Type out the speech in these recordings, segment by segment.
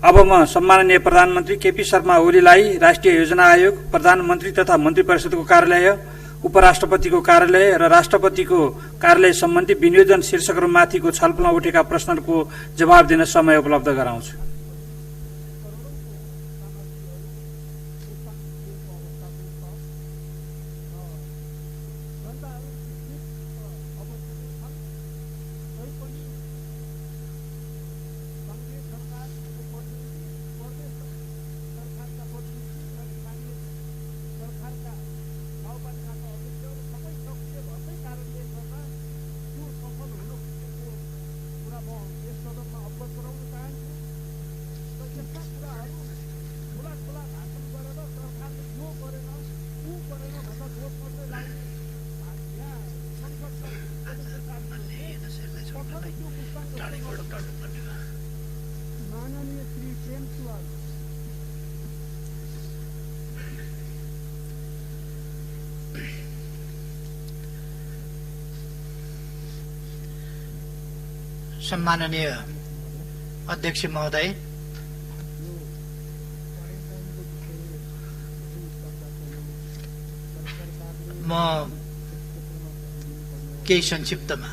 अब म सम्माननीय प्रधानमन्त्री केपी शर्मा ओलीलाई राष्ट्रिय योजना आयोग, प्रधानमन्त्री तथा मन्त्री परिषदको कार्यालय, उपराष्ट्रपतिको कार्यालय र राष्ट्रपतिको कार्यालय सम्बन्धी विनियोजन शीर्षकहरूमाथिको छलफलमा उठेका प्रश्नहरूको जवाब दिन समय उपलब्ध गराउँछु। सम्माननीय अध्यक्ष महोदय, म केही संक्षिप्तमा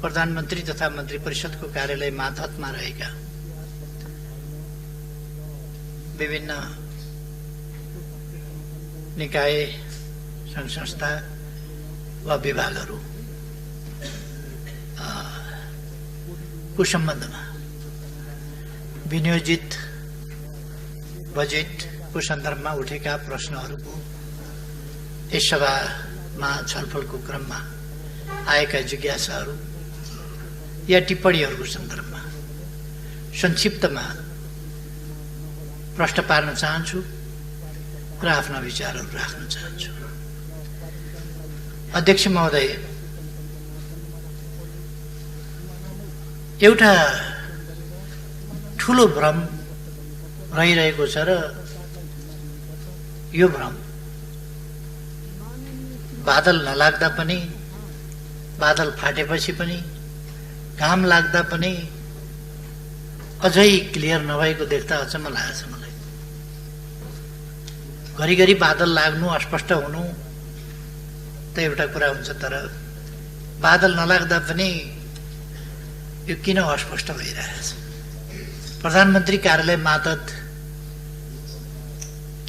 प्रधानमन्त्री तथा मन्त्री परिषदको कार्यालय मातहतमा रहेका विभिन्न निकाय, संघ संस्था वा विभागहरू को सम्बन्धमा विनियोजित बजेटको सन्दर्भमा उठेका प्रश्नहरूको यस सभामा छलफलको क्रममा आएका जिज्ञासाहरू या टिप्पणीहरूको सन्दर्भमा संक्षिप्तमा प्रश्न पार्न चाहन्छु र आफ्ना विचारहरू राख्न चाहन्छु। अध्यक्ष महोदय, एउटा ठूलो भ्रम रहिरहेको छ र यो भ्रम बादल नलाग्दा पनि, बादल फाटेपछि पनि, घाम लाग्दा पनि अझै क्लियर नभएको देख्दा अचम्म लागेको छ मलाई। घरिघरि बादल लाग्नु, अस्पष्ट हुनु त एउटा कुरा हुन्छ, तर बादल नलाग्दा पनि यो किन अस्पष्ट भइरहेछ? प्रधानमन्त्री कार्यालय मातहत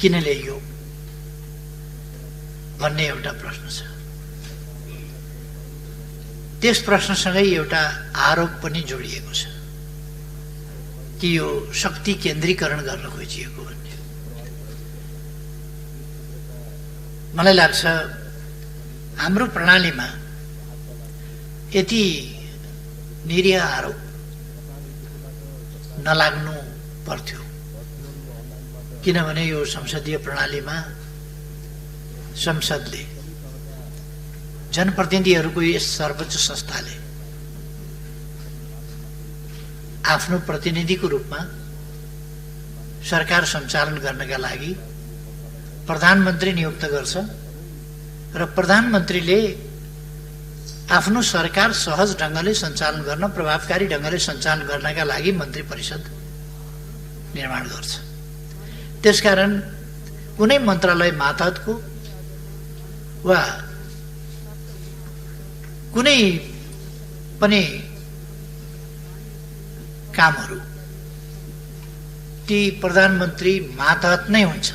किन ल्याइयो भन्ने एउटा प्रश्न छ। त्यस प्रश्नसँगै एउटा आरोप पनि जोडिएको छ कि यो शक्ति केन्द्रीकरण गर्न खोजिएको भन्ने। मलाई लाग्छ हाम्रो प्रणालीमा यति निरीह आरोप नलाग्नु पर्थ्यो, किनभने यो संसदीय प्रणालीमा संसदले, जनप्रतिनिधिहरूको यस सर्वोच्च संस्थाले आफ्नो प्रतिनिधिको रूपमा सरकार सञ्चालन गर्नका लागि प्रधानमन्त्री नियुक्त गर्छ र प्रधानमन्त्रीले आफ्नो सरकार सहज ढङ्गले सञ्चालन गर्न, प्रभावकारी ढङ्गले सञ्चालन गर्नका लागि मन्त्री परिषद निर्माण गर्छ। त्यसकारण कुनै मन्त्रालय मातहतको वा कुनै पनि कामहरू ती प्रधानमन्त्री मातहत नै हुन्छ।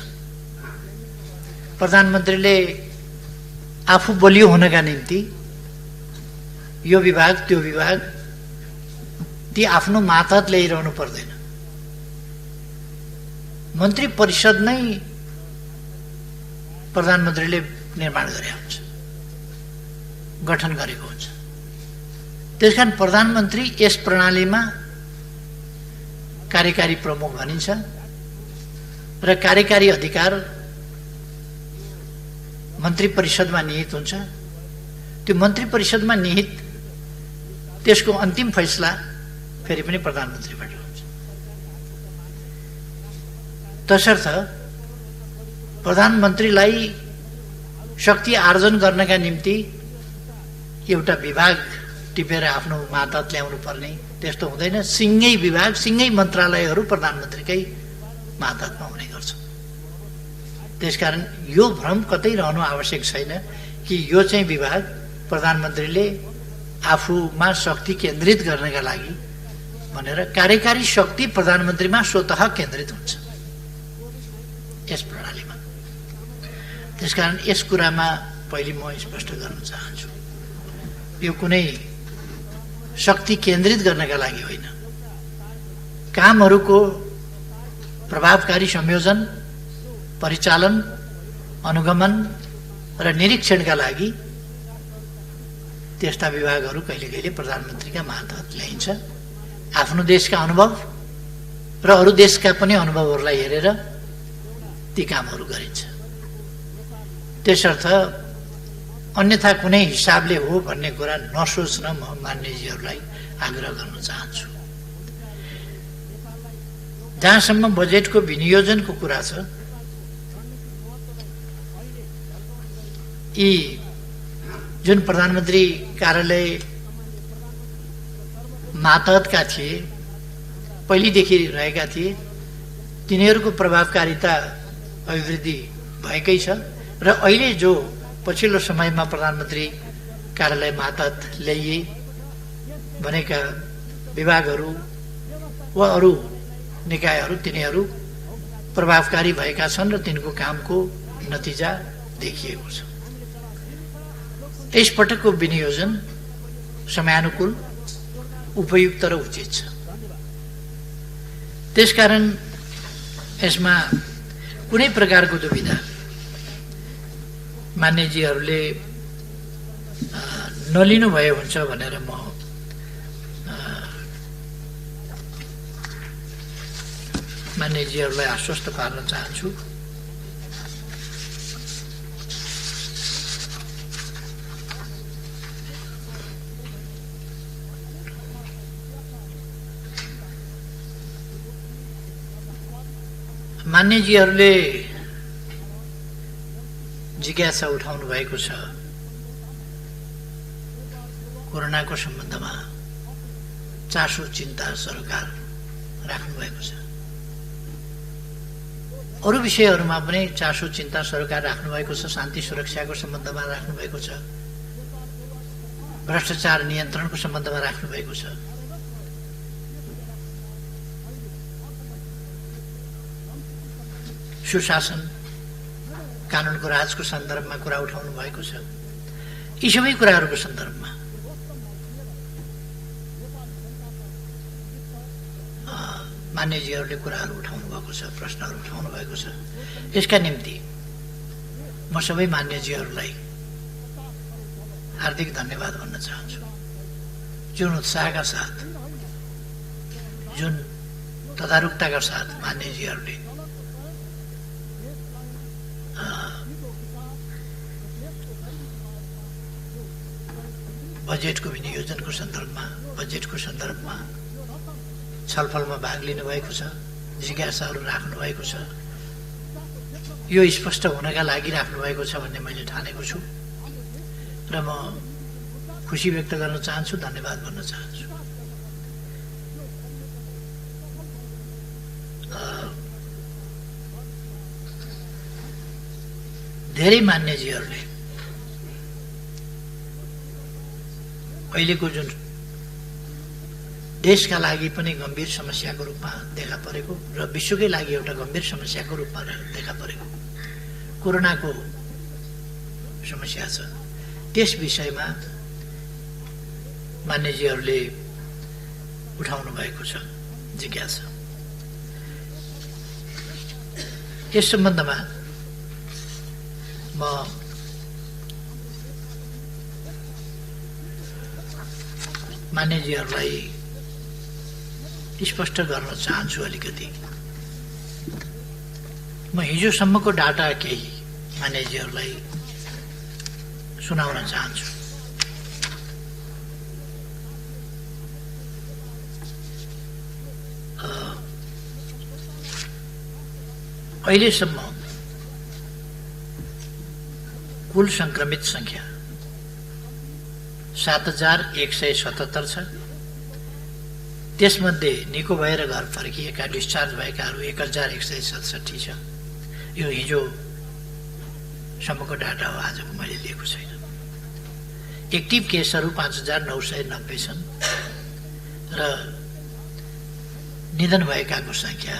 प्रधानमन्त्रीले आफू बलियो हुनका निम्ति यो विभाग त्यो विभाग ती आफ्नो मातहत ल्याइरहनु पर्दैन। मन्त्री परिषद नै प्रधानमन्त्रीले निर्माण गरेको हुन्छ, गठन गरेको हुन्छ। त्यसकारण प्रधानमन्त्री यस प्रणालीमा कार्यकारी प्रमुख भनिन्छ र कार्यकारी अधिकार मन्त्री परिषदमा निहित हुन्छ। त्यो मन्त्री परिषदमा निहित त्यसको अन्तिम फैसला फेरि पनि प्रधानमन्त्रीबाट हुन्छ। तसर्थ प्रधानमन्त्रीलाई शक्ति आर्जन गर्नका निम्ति एउटा विभाग टिपेर आफ्नो मातहत ल्याउनु पर्ने त्यस्तो हुँदैन। सिङ्गै विभाग, सिङ्गै मन्त्रालयहरू प्रधानमन्त्रीकै मातहतमा हुने गर्छ। त्यसकारण यो भ्रम कतै रहनु आवश्यक छैन कि यो चाहिँ विभाग प्रधानमन्त्रीले आफूमा शक्ति केन्द्रित गर्नका लागि भनेर। कार्यकारी शक्ति प्रधानमन्त्रीमा स्वतः केन्द्रित हुन्छ यस प्रणालीमा। त्यसकारण यस कुरामा पहिले म स्पष्ट गर्न चाहन्छु, यो कुनै शक्ति केन्द्रित गर्नका लागि होइन। कामहरूको प्रभावकारी संयोजन, परिचालन, अनुगमन र निरीक्षणका लागि त्यस्ता विभागहरू कहिले कहिले प्रधानमन्त्रीका मातहत ल्याइन्छ। आफ्नो देशका अनुभव र अरू देशका पनि अनुभवहरूलाई हेरेर ती कामहरू गरिन्छ। त्यसर्थ अन्यथा कुनै हिसाबले हो भन्ने कुरा नसोच्न म मान्यजीहरूलाई आग्रह गर्न चाहन्छु। जहाँसम्म बजेटको विनियोजनको कुरा छ, यी जुन प्रधानमन्त्री कार्यालय मातहतका थिए, पहिलेदेखि रहेका थिए, तिनीहरूको प्रभावकारिता अभिवृद्धि भएकै छ र अहिले जो पछिल्लो समयमा प्रधानमन्त्री कार्यालय मातहत ल्याइए भनेका विभागहरू वा अरू निकायहरू, तिनीहरू प्रभावकारी भएका छन् र तिनको कामको नतिजा देखिएको छ। यसपटकको विनियोजन समयानुकूल, उपयुक्त र उचित छ। त्यसकारण यसमा कुनै प्रकारको दुविधा मान्यजीहरूले नलिनुभयो हुन्छ भनेर म मान्यजीहरूलाई आश्वस्त पार्न चाहन्छु। मान्यजीहरूले जिज्ञासा उठाउनु भएको छ कोरोनाको सम्बन्धमा, चासो चिन्ता सरकार राख्नु भएको छ। अरू विषयहरूमा पनि चासो चिन्ता सरकार राख्नु भएको छ। शान्ति सुरक्षाको सम्बन्धमा राख्नु भएको छ, भ्रष्टाचार नियन्त्रणको सम्बन्धमा राख्नु भएको छ। सुशासन, कानुनको राजको सन्दर्भमा कुरा उठाउनु भएको छ। यी सबै कुराहरूको सन्दर्भमा मान्यजीहरूले कुराहरू उठाउनु भएको छ, प्रश्नहरू उठाउनु भएको छ। यसका निम्ति म सबै मान्यजीहरूलाई हार्दिक धन्यवाद भन्न चाहन्छु। जुन उत्साहका साथ, जुन तदारुकताका साथ मान्यजीहरूले बजेटको विनियोजनको सन्दर्भमा, बजेटको सन्दर्भमा छलफलमा भाग लिनुभएको छ, जिज्ञासाहरू राख्नु भएको छ। यो स्पष्ट हुनका लागि राख्नु भएको छ भन्ने मैले ठानेको छु र म खुसी व्यक्त गर्न चाहन्छु, धन्यवाद भन्न चाहन्छु। धेरै मान्यजीहरूले अहिलेको जुन देशका लागि पनि गम्भीर समस्याको रूपमा देखा परेको र विश्वकै लागि एउटा गम्भीर समस्याको रूपमा देखा परेको कोरोनाको समस्या छ, त्यस विषयमा मान्यजीहरूले उठाउनु भएको छ जिज्ञासा। यस सम्बन्धमा म मान्यजीहरूलाई स्पष्ट गर्न चाहन्छु अलिकति। म हिजोसम्मको डाटा केही मान्यजीहरूलाई सुनाउन चाहन्छु। अहिलेसम्म कुल संक्रमित संख्या 7,177 छ। त्यसमध्ये निको भएर घर फर्किएका डिस्चार्ज भएकाहरू 1167 छ। यो हिजोसम्मको डाटा हो, आजको मैले लिएको छैन। एक्टिभ केसहरू 5990 छन् र निधन भएकाको संख्या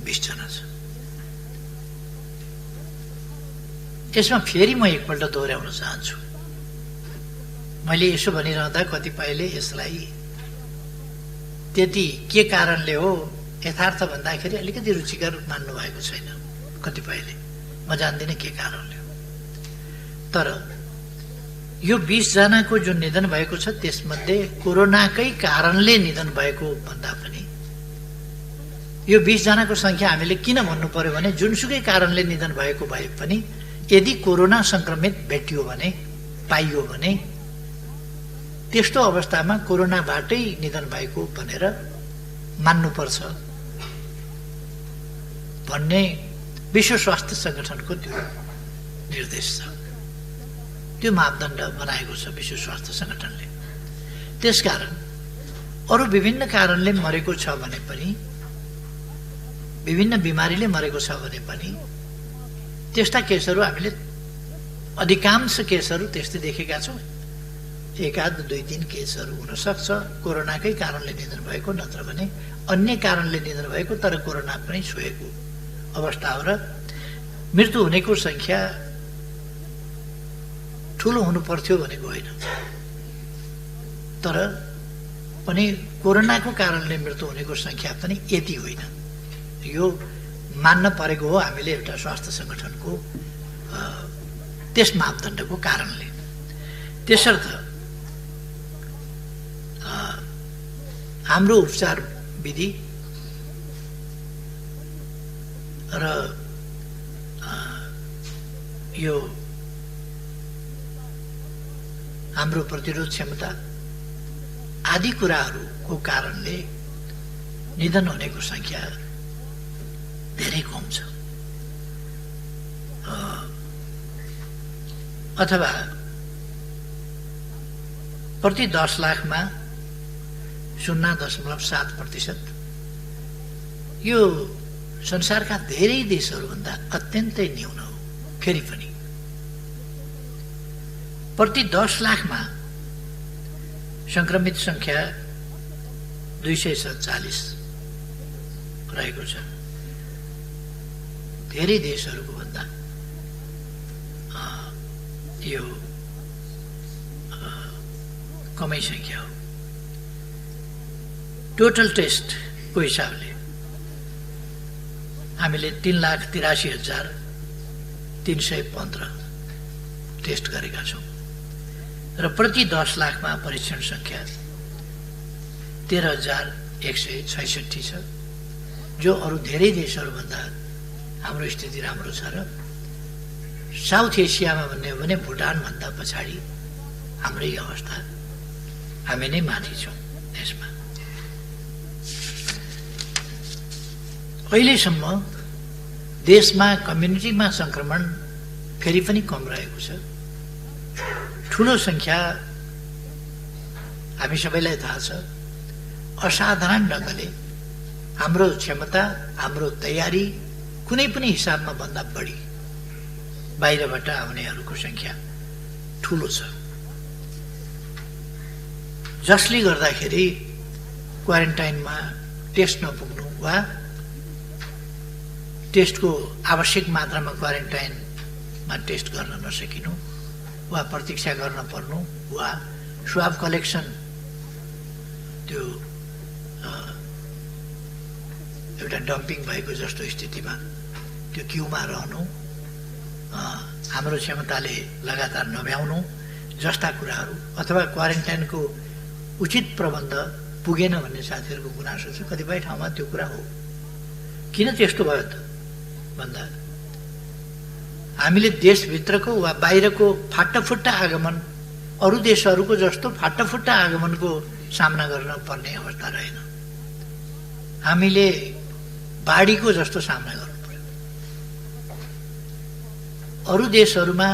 20 जना छ। यसमा फेरि म एकपल्ट दोहोऱ्याउन चाहन्छु, मैले यसो भनिरहँदा कतिपयले यसलाई त्यति के कारणले हो यथार्थ भन्दाखेरि अलिकति रुचिकर मान्नु भएको छैन कतिपयले, म जान्दिनँ के कारणले हो। तर यो 20 जनाको जुन निधन भएको छ त्यसमध्ये कोरोनाकै कारणले निधन भएको भन्दा पनि यो 20 जनाको संख्या हामीले किन भन्नु पर्यो भने जुनसुकै कारणले निधन भएको भए पनि यदि कोरोना संक्रमित भेटियो भने, पाइयो भने, त्यस्तो अवस्थामा कोरोनाबाटै निधन भएको भनेर मान्नुपर्छ भन्ने विश्व स्वास्थ्य संगठनको त्यो निर्देश छ, त्यो मापदण्ड बनाएको छ विश्व स्वास्थ्य संगठनले। त्यसकारण अरू विभिन्न कारणले मरेको छ भने पनि, विभिन्न बिमारीले मरेको छ भने पनि त्यस्ता केसहरू हामीले अधिकांश केसहरू त्यस्तै देखेका छौँ। एकाध 2-3 केसहरू हुन सक्छ कोरोनाकै कारणले निधन भएको, नत्र भने अन्य कारणले निधन भएको तर कोरोना पनि छोएको अवस्था हो। र मृत्यु हुनेको संख्या ठुलो हुनु पर्थ्यो भनेको होइन, तर पनि कोरोनाको कारणले मृत्यु हुनेको संख्या पनि यति होइन। यो मान्न परेको हो हामीले एउटा स्वास्थ्य संगठनको त्यस मापदण्डको कारणले। त्यसर्थ हाम्रो उपचार विधि र यो हाम्रो प्रतिरोध क्षमता आदि कुराहरूको कारणले निधन हुनेको संख्या धेरै कम छ। अथवा प्रति 10 लाखमा 0.7%, यो संसारका धेरै देशहरूभन्दा अत्यन्तै न्यून हो। फेरि पनि प्रति 10 लाखमा संक्रमित संख्या 247 रहेको छ। धेरै देशहरूको भन्दा यो कमै संख्या हो। टोटल टेस्टको हिसाबले हामीले 3,83,315 टेस्ट गरेका छौँ र प्रति 10 लाखमा परीक्षण संख्या 13,166 छ, जो अरू धेरै देशहरूभन्दा हाम्रो स्थिति राम्रो छ। र साउथ एसियामा भन्ने हो भने भुटानभन्दा पछाडि हाम्रै अवस्था, हामी नै माथि छौँ यसमा। अहिलेसम्म देशमा कम्युनिटीमा संक्रमण फेरि पनि कम रहेको छ। ठुलो संख्या हामी सबैलाई थाहा छ। असाधारण ढङ्गले हाम्रो क्षमता, हाम्रो तयारी कुनै पनि हिसाबमा भन्दा बढी बाहिरबाट आउनेहरूको संख्या ठुलो छ, जसले गर्दाखेरि क्वारेन्टाइनमा टेस्ट नपुग्नु वा टेस्टको आवश्यक मात्रामा क्वारेन्टाइनमा टेस्ट गर्न नसकिनु वा प्रतीक्षा गर्न पर्नु वा स्वाब कलेक्सन त्यो एउटा डम्पिङ भएको जस्तो स्थितिमा त्यो क्यूमा रहनु, हाम्रो क्षमताले लगातार नभ्याउनु जस्ता कुराहरू, अथवा क्वारेन्टाइनको उचित प्रबन्ध पुगेन भन्ने साथीहरूको गुनासो छ। कतिपय ठाउँमा त्यो कुरा हो। किन त्यस्तो भयो त भन्दा हामीले देशभित्रको वा बाहिरको फाटाफुट्टा आगमन अरू देशहरूको जस्तो फाटाफुट्टा आगमनको सामना गर्न पर्ने अवस्था रहेन। हामीले बाढीको जस्तो सामना गर्नु पर्यो। अरू देशहरूमा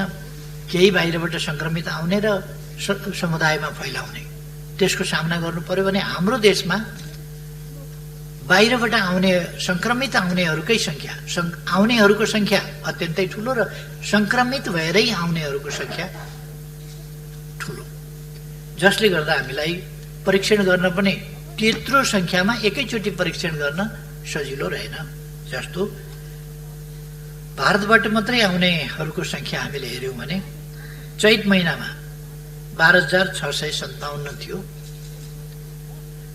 केही बाहिरबाट संक्रमित आउने र समुदायमा फैलाउने, त्यसको सामना गर्नु पर्यो भने हाम्रो देशमा बाहिरबाट आउने संक्रमित आउनेहरूकै संख्या आउनेहरूको संख्या अत्यन्तै ठुलो र संक्रमित भएरै आउनेहरूको संख्या ठुलो, जसले गर्दा हामीलाई परीक्षण गर्न पनि त्यत्रो संख्यामा एकैचोटि परीक्षण गर्न सजिलो रहेन। जस्तो भारतबाट मात्रै आउनेहरूको संख्या हामीले हेर्यौँ भने चैत महिनामा 12,657 थियो,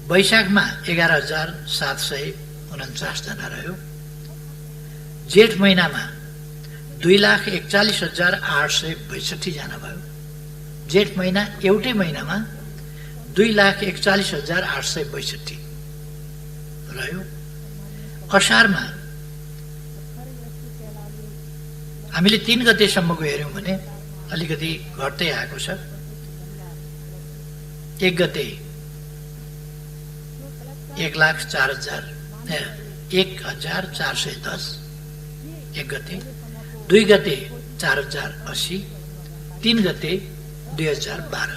वैशाखमा 11,749 जना रह्यो, जेठ महिनामा 2,41,862 जना भयो। जेठ महिना एउटै महिनामा 2,41,862 रह्यो। असारमा हामीले 3 गतेसम्मको हेर्यौँ भने अलिकति घट्दै आएको छ। 1 गते 1,04,10 1 गते, 2 गते 4,080, 3 गते 2,012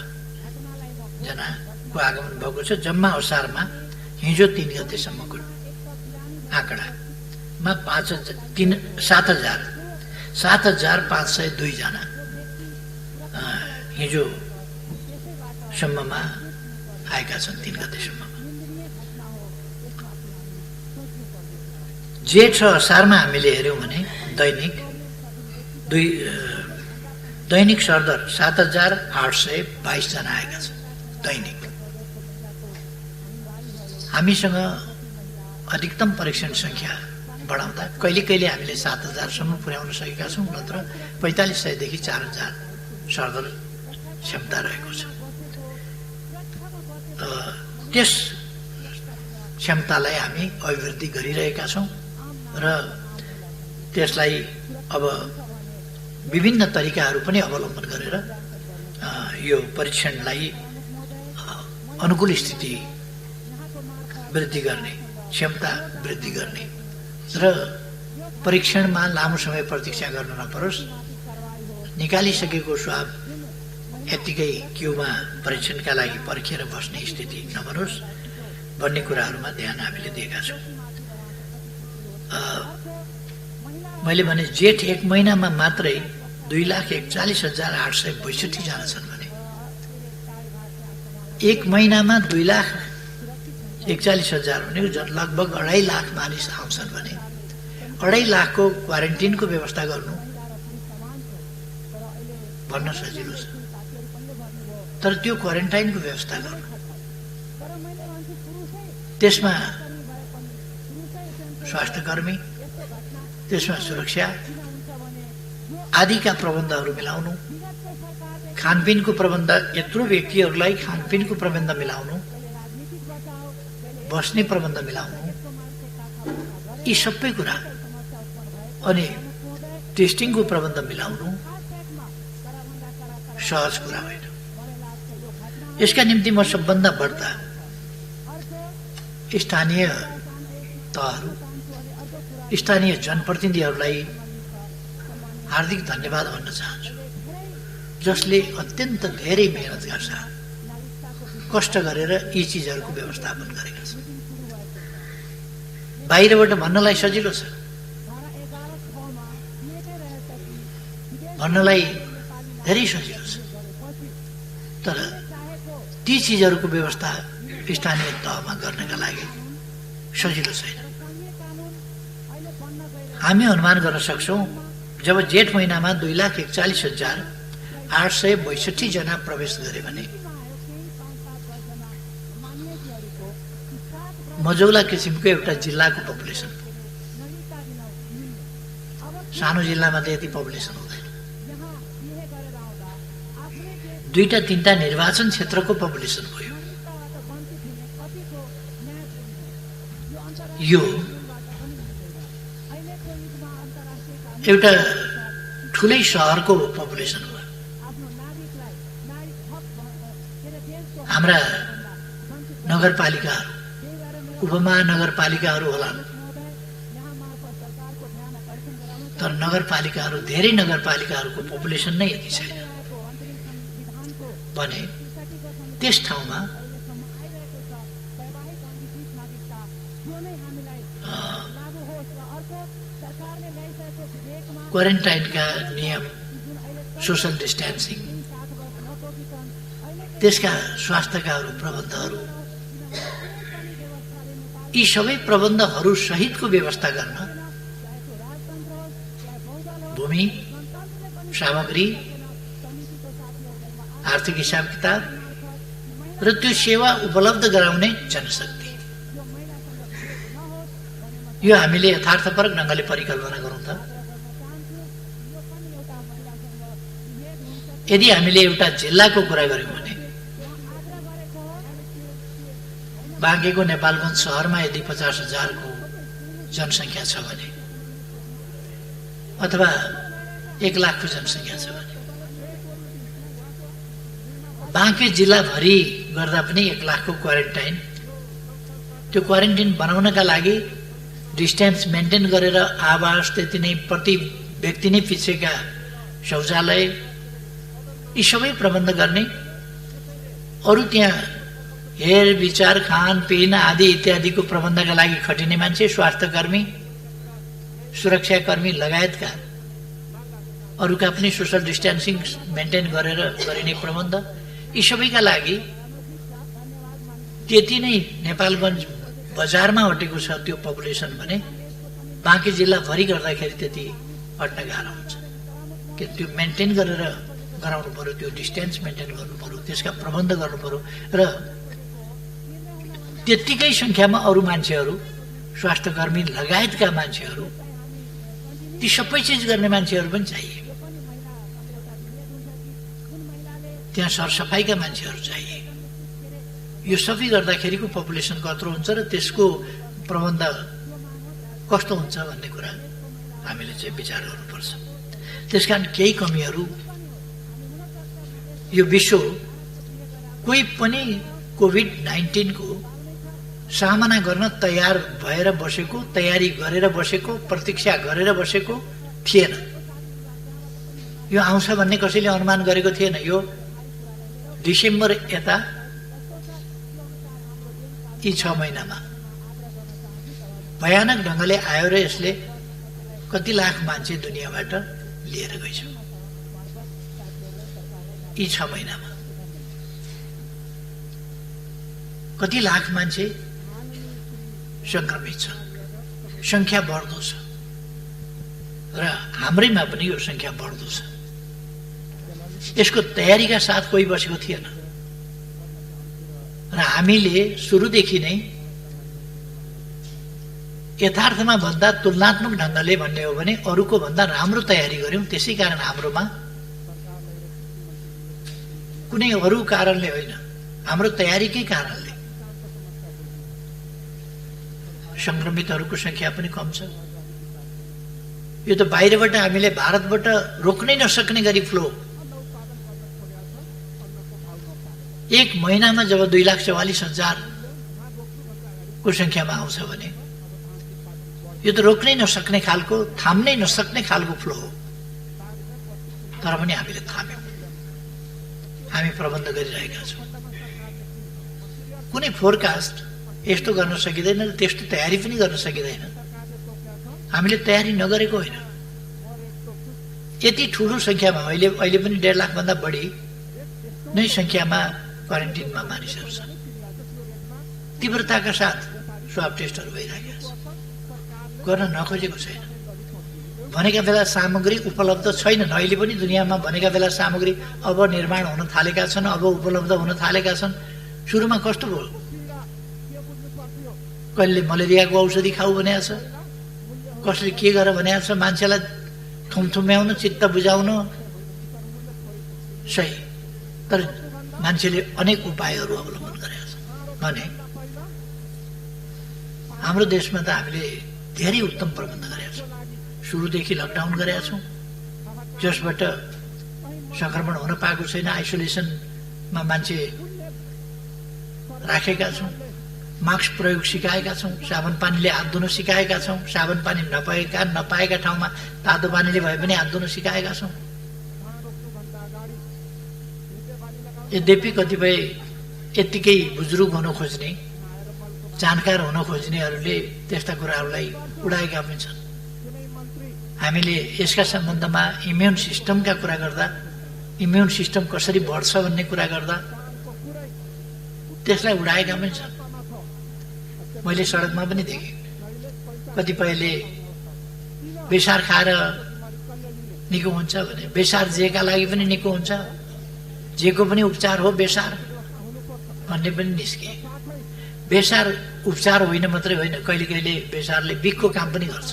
जनाको आगमन भएको छ। जम्मा असारमा हिजो 3 गतेसम्मको आँकडामा 7,502 जना हिजो सम्ममा आएका छन्। 3 गतेसम्म जेठ र असारमा हामीले हेर्यौँ भने दैनिक सरदर 7,822 जना आएका छन् दैनिक। हामीसँग अधिकतम परीक्षण संख्या बढाउँदा कहिले कहिले हामीले 7,000 पुर्याउन सकेका छौँ, नत्र 4,500 देखि 4,000 सरदर क्षमता रहेको छ। त्यस क्षमतालाई हामी अभिवृद्धि गरिरहेका छौँ र त्यसलाई अब विभिन्न तरिकाहरू पनि अवलम्बन गरेर यो परीक्षणलाई अनुकूल स्थिति वृद्धि गर्ने, क्षमता वृद्धि गर्ने र परीक्षणमा लामो समय प्रतीक्षा गर्न नपरोस्, निकालिसकेको स्वाब यत्तिकै क्यूमा परीक्षणका लागि पर्खेर बस्ने स्थिति नबनोस् भन्ने कुराहरूमा ध्यान हामीले दिएका छौँ। मैले भने जेठ 1 महिनामा मात्रै 2,41,862 जना छन् भने 1 महिनामा 2,41,000 भनेको लगभग 2.5 लाख मानिस आउँछन् भने 2.5 लाखको क्वारेन्टिनको व्यवस्था गर्नु भन्न सजिलो छ, तर त्यो क्वारेन्टाइनको व्यवस्था गर्नु, त्यसमा स्वास्थ्यकर्मी, त्यसमा सुरक्षा आदिका प्रबन्धहरू मिलाउनु, खानपिनको प्रबन्ध, यत्रो व्यक्तिहरूलाई खानपिनको प्रबन्ध मिलाउनु, बस्ने प्रबन्ध मिलाउनु, यी सबै कुरा, अनि टेस्टिङको प्रबन्ध मिलाउनु सहज कुरा होइन। यसका निम्ति म सबभन्दा बढ्ता स्थानीय तहहरू, स्थानीय जनप्रतिनिधिहरूलाई हार्दिक धन्यवाद भन्न चाहन्छु, जसले अत्यन्त धेरै मेहनत गर्छ, कष्ट गरेर यी चिजहरूको व्यवस्थापन गरेका छन्। बाहिरबाट भन्नलाई सजिलो छ, भन्नलाई धेरै सजिलो छ, तर ती चिजहरूको व्यवस्था स्थानीय तहमा गर्नका लागि सजिलो छैन। हामी अनुमान गर्न सक्छौँ जब जेठ महिनामा 2,41,862 जना प्रवेश गरे भने मजौला किसिमको एउटा जिल्लाको पपुलेसन, सानो जिल्लामा त यति पपुलेसन हुँदैन, 2-3 निर्वाचन क्षेत्रको पपुलेसन भयो। यो एउटा ठुलै सहरको पपुलेसन हो। हाम्रा नगरपालिकाहरू, उपमहानगरपालिकाहरू होलान्, तर नगरपालिकाहरू, धेरै नगरपालिकाहरूको पपुलेसन नै यति छैन भने त्यस ठाउँमा क्वारेन्टाइनका नियम, सोशल डिस्टेन्सिङ, त्यसका स्वास्थ्यका प्रबन्धहरू, यी सबै प्रबन्धहरू सहितको व्यवस्था गर्न भूमि, सामग्री, आर्थिक हिसाब किताब र त्यो सेवा उपलब्ध गराउने जनशक्ति, यो हामीले यथार्थपरक ढङ्गले परिकल्पना गरौँ त। यदि हामीले एउटा जिल्लाको कुरा गर्यौँ भने बाँकेको नेपालगञ्ज सहरमा यदि 50,000 को जनसङ्ख्या छ भने अथवा 1 लाख को जनसङ्ख्या छ भने बाँके जिल्लाभरि गर्दा पनि 1 लाख को क्वारेन्टाइन, त्यो क्वारेन्टाइन बनाउनका लागि डिस्टेन्स मेन्टेन गरेर आवास, त्यति नै प्रति व्यक्ति नै पिछेका शौचालय, यी सबै प्रबन्ध गर्ने, अरू त्यहाँ हेर विचार, खानपिन आदि इत्यादिको प्रबन्धका लागि खटिने मान्छे, स्वास्थ्यकर्मी, सुरक्षाकर्मी लगायतका अरूका पनि सोशल डिस्टेन्सिङ मेन्टेन गरेर गरिने प्रबन्ध, यी सबैका लागि त्यति नै नेपालगञ्ज बजारमा अटेको छ त्यो पपुलेसन भने बाँके जिल्लाभरि गर्दाखेरि त्यति अट्न गाह्रो हुन्छ। कि त्यो मेन्टेन गरेर गराउनु पर्यो, त्यो डिस्टेन्स मेन्टेन गर्नु पर्यो, त्यसका प्रबन्ध गर्नु पर्यो र त्यत्तिकै सङ्ख्यामा अरू मान्छेहरू, स्वास्थ्यकर्मी लगायतका मान्छेहरू, ती सबै चिज गर्ने मान्छेहरू पनि चाहिए। त्यहाँ सरसफाइका मान्छेहरू चाहिए। यो सबै गर्दाखेरिको पपुलेसन कत्रो हुन्छ र त्यसको प्रबन्ध कस्तो हुन्छ भन्ने कुरा हामीले चाहिँ विचार गर्नुपर्छ। त्यसकारण केही कमीहरू यो विश्व कोही पनि कोभिड-19 को सामना गर्न तयार भएर बसेको, तयारी गरेर बसेको, प्रतीक्षा गरेर बसेको थिएन। यो आउँछ भन्ने कसैले अनुमान गरेको थिएन। यो डिसेम्बर यता यी 6 महिनामा भयानक ढङ्गले आयो र यसले कति लाख मान्छे दुनियाँबाट लिएर गइछ। यी 6 महिनामा कति लाख मान्छे संक्रमित छ, संख्या बढ्दो छ र हाम्रैमा पनि यो संख्या बढ्दो छ। यसको तयारीका साथ कोही बसेको थिएन र हामीले सुरुदेखि नै यथार्थमा भन्दा तुलनात्मक ढङ्गले भन्ने हो भने अरूको भन्दा राम्रो तयारी गर्यौं। त्यसै कारण हाम्रोमा कुनै अरू कारणले होइन, हाम्रो तयारीकै कारणले संक्रमितहरूको संख्या पनि कम छ। यो त बाहिरबाट हामीले भारतबाट रोक्नै नसक्ने गरी फ्लो 1 महिनामा जब 2,44,000 को संख्यामा आउँछ भने यो त रोक्नै नसक्ने खालको, थाम्नै नसक्ने खालको फ्लो हो। तर पनि हामीले थाम्यौं, हामी प्रबन्ध गरिरहेका छौं। कुनै फोरकास्ट यस्तो गर्न सकिँदैन, त्यस्तो तयारी पनि गर्न सकिँदैन। हामीले तयारी नगरेको होइन। यति ठूलो संख्यामा अहिले पनि 1.5 लाख भन्दा बढी नै संख्यामा क्वारेन्टिनमा मानिसहरू छन्। तीव्रताका साथ स्वाब टेस्टहरू भइरहेका छन्, गर्न नखोजेको छैन। भनेका बेला सामग्री उपलब्ध छैनन्। अहिले पनि दुनियाँमा भनेका बेला सामग्री अब निर्माण हुन थालेका छन्, अब उपलब्ध हुन थालेका छन्। सुरुमा कस्तो भयो? कहिले मलेरियाको औषधि खाऊ भनेको छ, कसले के गर भनेको छ, मान्छेलाई थुमथुम्याउन, चित्त बुझाउन, सही। तर मान्छेले अनेक उपायहरू अवलम्बन गरेका छन्। भने हाम्रो देशमा त हामीले धेरै उत्तम प्रबन्ध गरेका छौँ। सुरुदेखि लकडाउन गरेका छौँ, जसबाट संक्रमण हुन पाएको छैन। आइसोलेसनमा मान्छे राखेका छौँ, मास्क प्रयोग सिकाएका छौँ, साबुन पानीले हात धुन सिकाएका छौँ, साबुन पानी नपाएका ठाउँमा तातो पानीले भए पनि हात धुन सिकाएका छौँ। यद्यपि कतिपय यत्तिकै बुजुर्ग हुन खोज्ने, जानकार हुन खोज्नेहरूले त्यस्ता कुराहरूलाई उडाएका पनि छन्। हामीले यसका सम्बन्धमा इम्युन सिस्टमका कुरा गर्दा, इम्युन सिस्टम कसरी बढ्छ भन्ने कुरा गर्दा त्यसलाई उडाएका पनि छन्। मैले सडकमा पनि देखेँ, कतिपयले बेसार खाएर निको हुन्छ भने बेसार जेका लागि पनि निको हुन्छ, जेको पनि उपचार हो बेसार भन्ने पनि निस्के। बेसार उपचार होइन मात्रै होइन, कहिले कहिले बेसारले बिखको काम पनि गर्छ।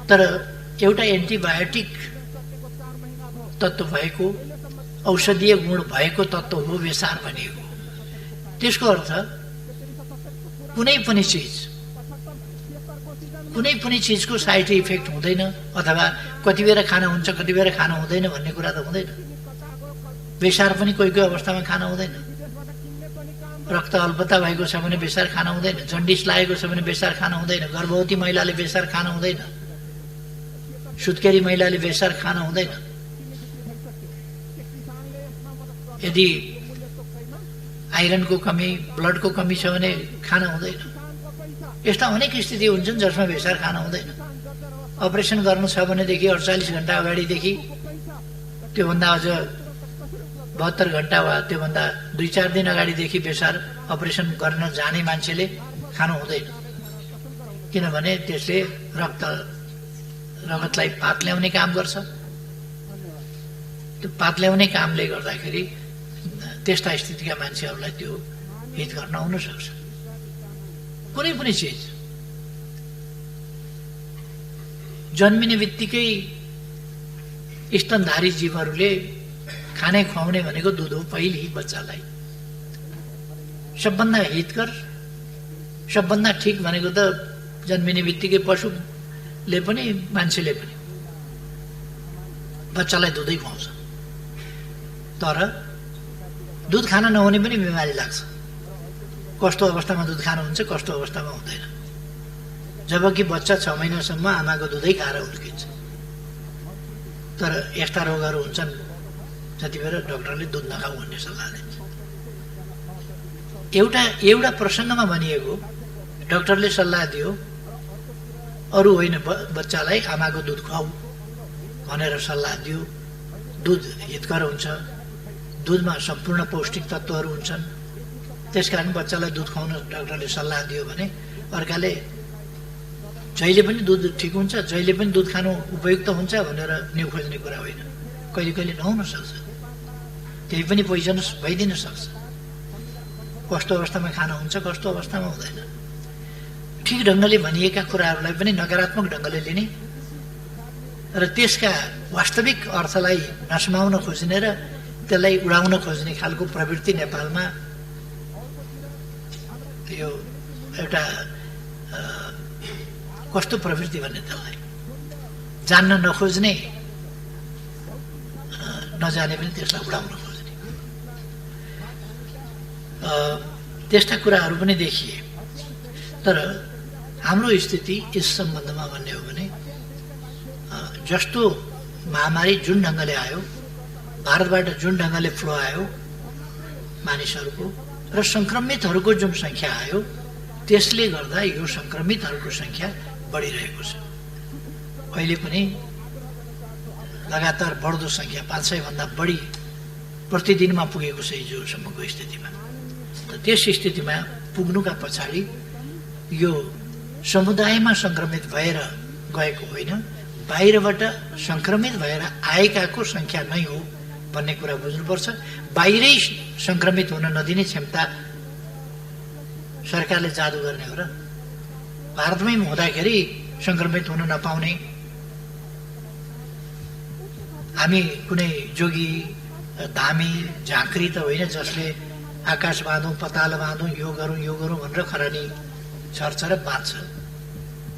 तर एउटा एन्टिबायोटिक तत्त्व भएको, औषधीय गुण भएको तत्त्व हो बेसार भनेको। त्यसको अर्थ कुनै पनि चिजको साइड इफेक्ट हुँदैन, अथवा कति बेर खाना हुन्छ कति बेर खाना हुँदैन भन्ने कुरा त हुँदैन। बेसार पनि कोही कोही अवस्थामा खाना हुँदैन। रक्त अल्पता भएको छ भने बेसार खाना हुँदैन, जन्डिस लागेको छ भने बेसार खाना हुँदैन, गर्भवती महिलाले बेसार खाना हुँदैन, सुत्केरी महिलाले बेसार खाना हुँदैन। यदि आइरनको कमी, ब्लडको कमी छ भने खाना हुँदैन। यस्ता अनेक स्थिति हुन्छन् जसमा बेसार खाना हुँदैन। अपरेसन गर्नु छ भनेदेखि 48 घण्टा अगाडिदेखि, त्योभन्दा अझ 72 घण्टा वा त्योभन्दा 2-4 दिन अगाडिदेखि बेसार अपरेसन गर्न जाने मान्छेले खानु हुँदैन, किनभने त्यसले रगतलाई पात ल्याउने काम गर्छ। त्यो पात ल्याउने कामले गर्दाखेरि त्यस्ता स्थितिका मान्छेहरूलाई त्यो हित गर्न हुन सक्छ। कुनै पनि चिज जन्मिने बित्तिकै स्तनधारी जीवहरूले खाने खुवाउने भनेको दुध हो पहिले बच्चालाई। सबभन्दा हितकर, सबभन्दा ठिक भनेको त जन्मिने बित्तिकै पशुले पनि मान्छेले पनि बच्चालाई दुधै खुवाउँछ। तर दुध खान नहुने पनि बिमारी लाग्छ। कस्तो अवस्थामा दुध खानु हुन्छ, कस्तो अवस्थामा हुँदैन। जबकि बच्चा 6 महिनासम्म आमाको दुधै खाएर हुर्किन्छ। तर यस्ता रोगहरू हुन्छन् जति बेर डाक्टरले दुध नखाऊ भन्ने सल्लाह दिन्छ। एउटा प्रसङ्गमा भनिएको, डाक्टरले सल्लाह दियो अरू होइन, बच्चालाई आमाको दुध खुवाऊ भनेर सल्लाह दियो। दुध हितकर हुन्छ, दुधमा सम्पूर्ण पौष्टिक तत्त्वहरू हुन्छन्, त्यसकारण बच्चालाई दुध खुवाउन डाक्टरले सल्लाह दियो भने अर्काले जहिले पनि दुध ठिक हुन्छ, जहिले पनि दुध खानु उपयुक्त हुन्छ भनेर न्यु खोज्ने कुरा होइन। कहिले कहिले नहुन सक्छ, त्यही पनि पोइजनस भइदिन सक्छ। कस्तो अवस्थामा खाना हुन्छ, कस्तो अवस्थामा हुँदैन। ठिक ढङ्गले भनिएका कुराहरूलाई पनि नकारात्मक ढङ्गले लिने र त्यसका वास्तविक अर्थलाई नसमाउन खोज्ने र त्यसलाई उडाउन खोज्ने खालको प्रवृत्ति नेपालमा यो एउटा कस्तो प्रवृत्ति भन्ने त्यसलाई जान्न नखोज्ने, नजाने पनि त्यसलाई उडाउन खोज्ने, त्यस्ता कुराहरू पनि देखिए। तर हाम्रो स्थिति यस सम्बन्धमा भन्ने हो भने जस्तो महामारी जुन ढङ्गले आयो, भारतबाट जुन ढङ्गले फ्लो आयो मानिसहरूको र सङ्क्रमितहरूको जुन सङ्ख्या आयो, त्यसले गर्दा यो सङ्क्रमितहरूको सङ्ख्या बढिरहेको छ। अहिले पनि लगातार बढ्दो सङ्ख्या 500 भन्दा बढी प्रतिदिनमा पुगेको छ हिजोसम्मको स्थितिमा। त्यस स्थितिमा पुग्नुका पछाडि यो समुदायमा सङ्क्रमित भएर गएको होइन, बाहिरबाट सङ्क्रमित भएर आएकाको सङ्ख्या नै हो भन्ने कुरा बुझ्नुपर्छ। बाहिरै सङ्क्रमित हुन नदिने क्षमता सरकारले जादु गर्ने हो र? भारतमै हुँदाखेरि सङ्क्रमित हुन नपाउने, हामी कुनै जोगी धामी झाँक्री त होइन जसले आकाश बाँधौँ पताल बाँधौँ यो गरौँ भनेर खरानी छर्छ र बाँध्छ।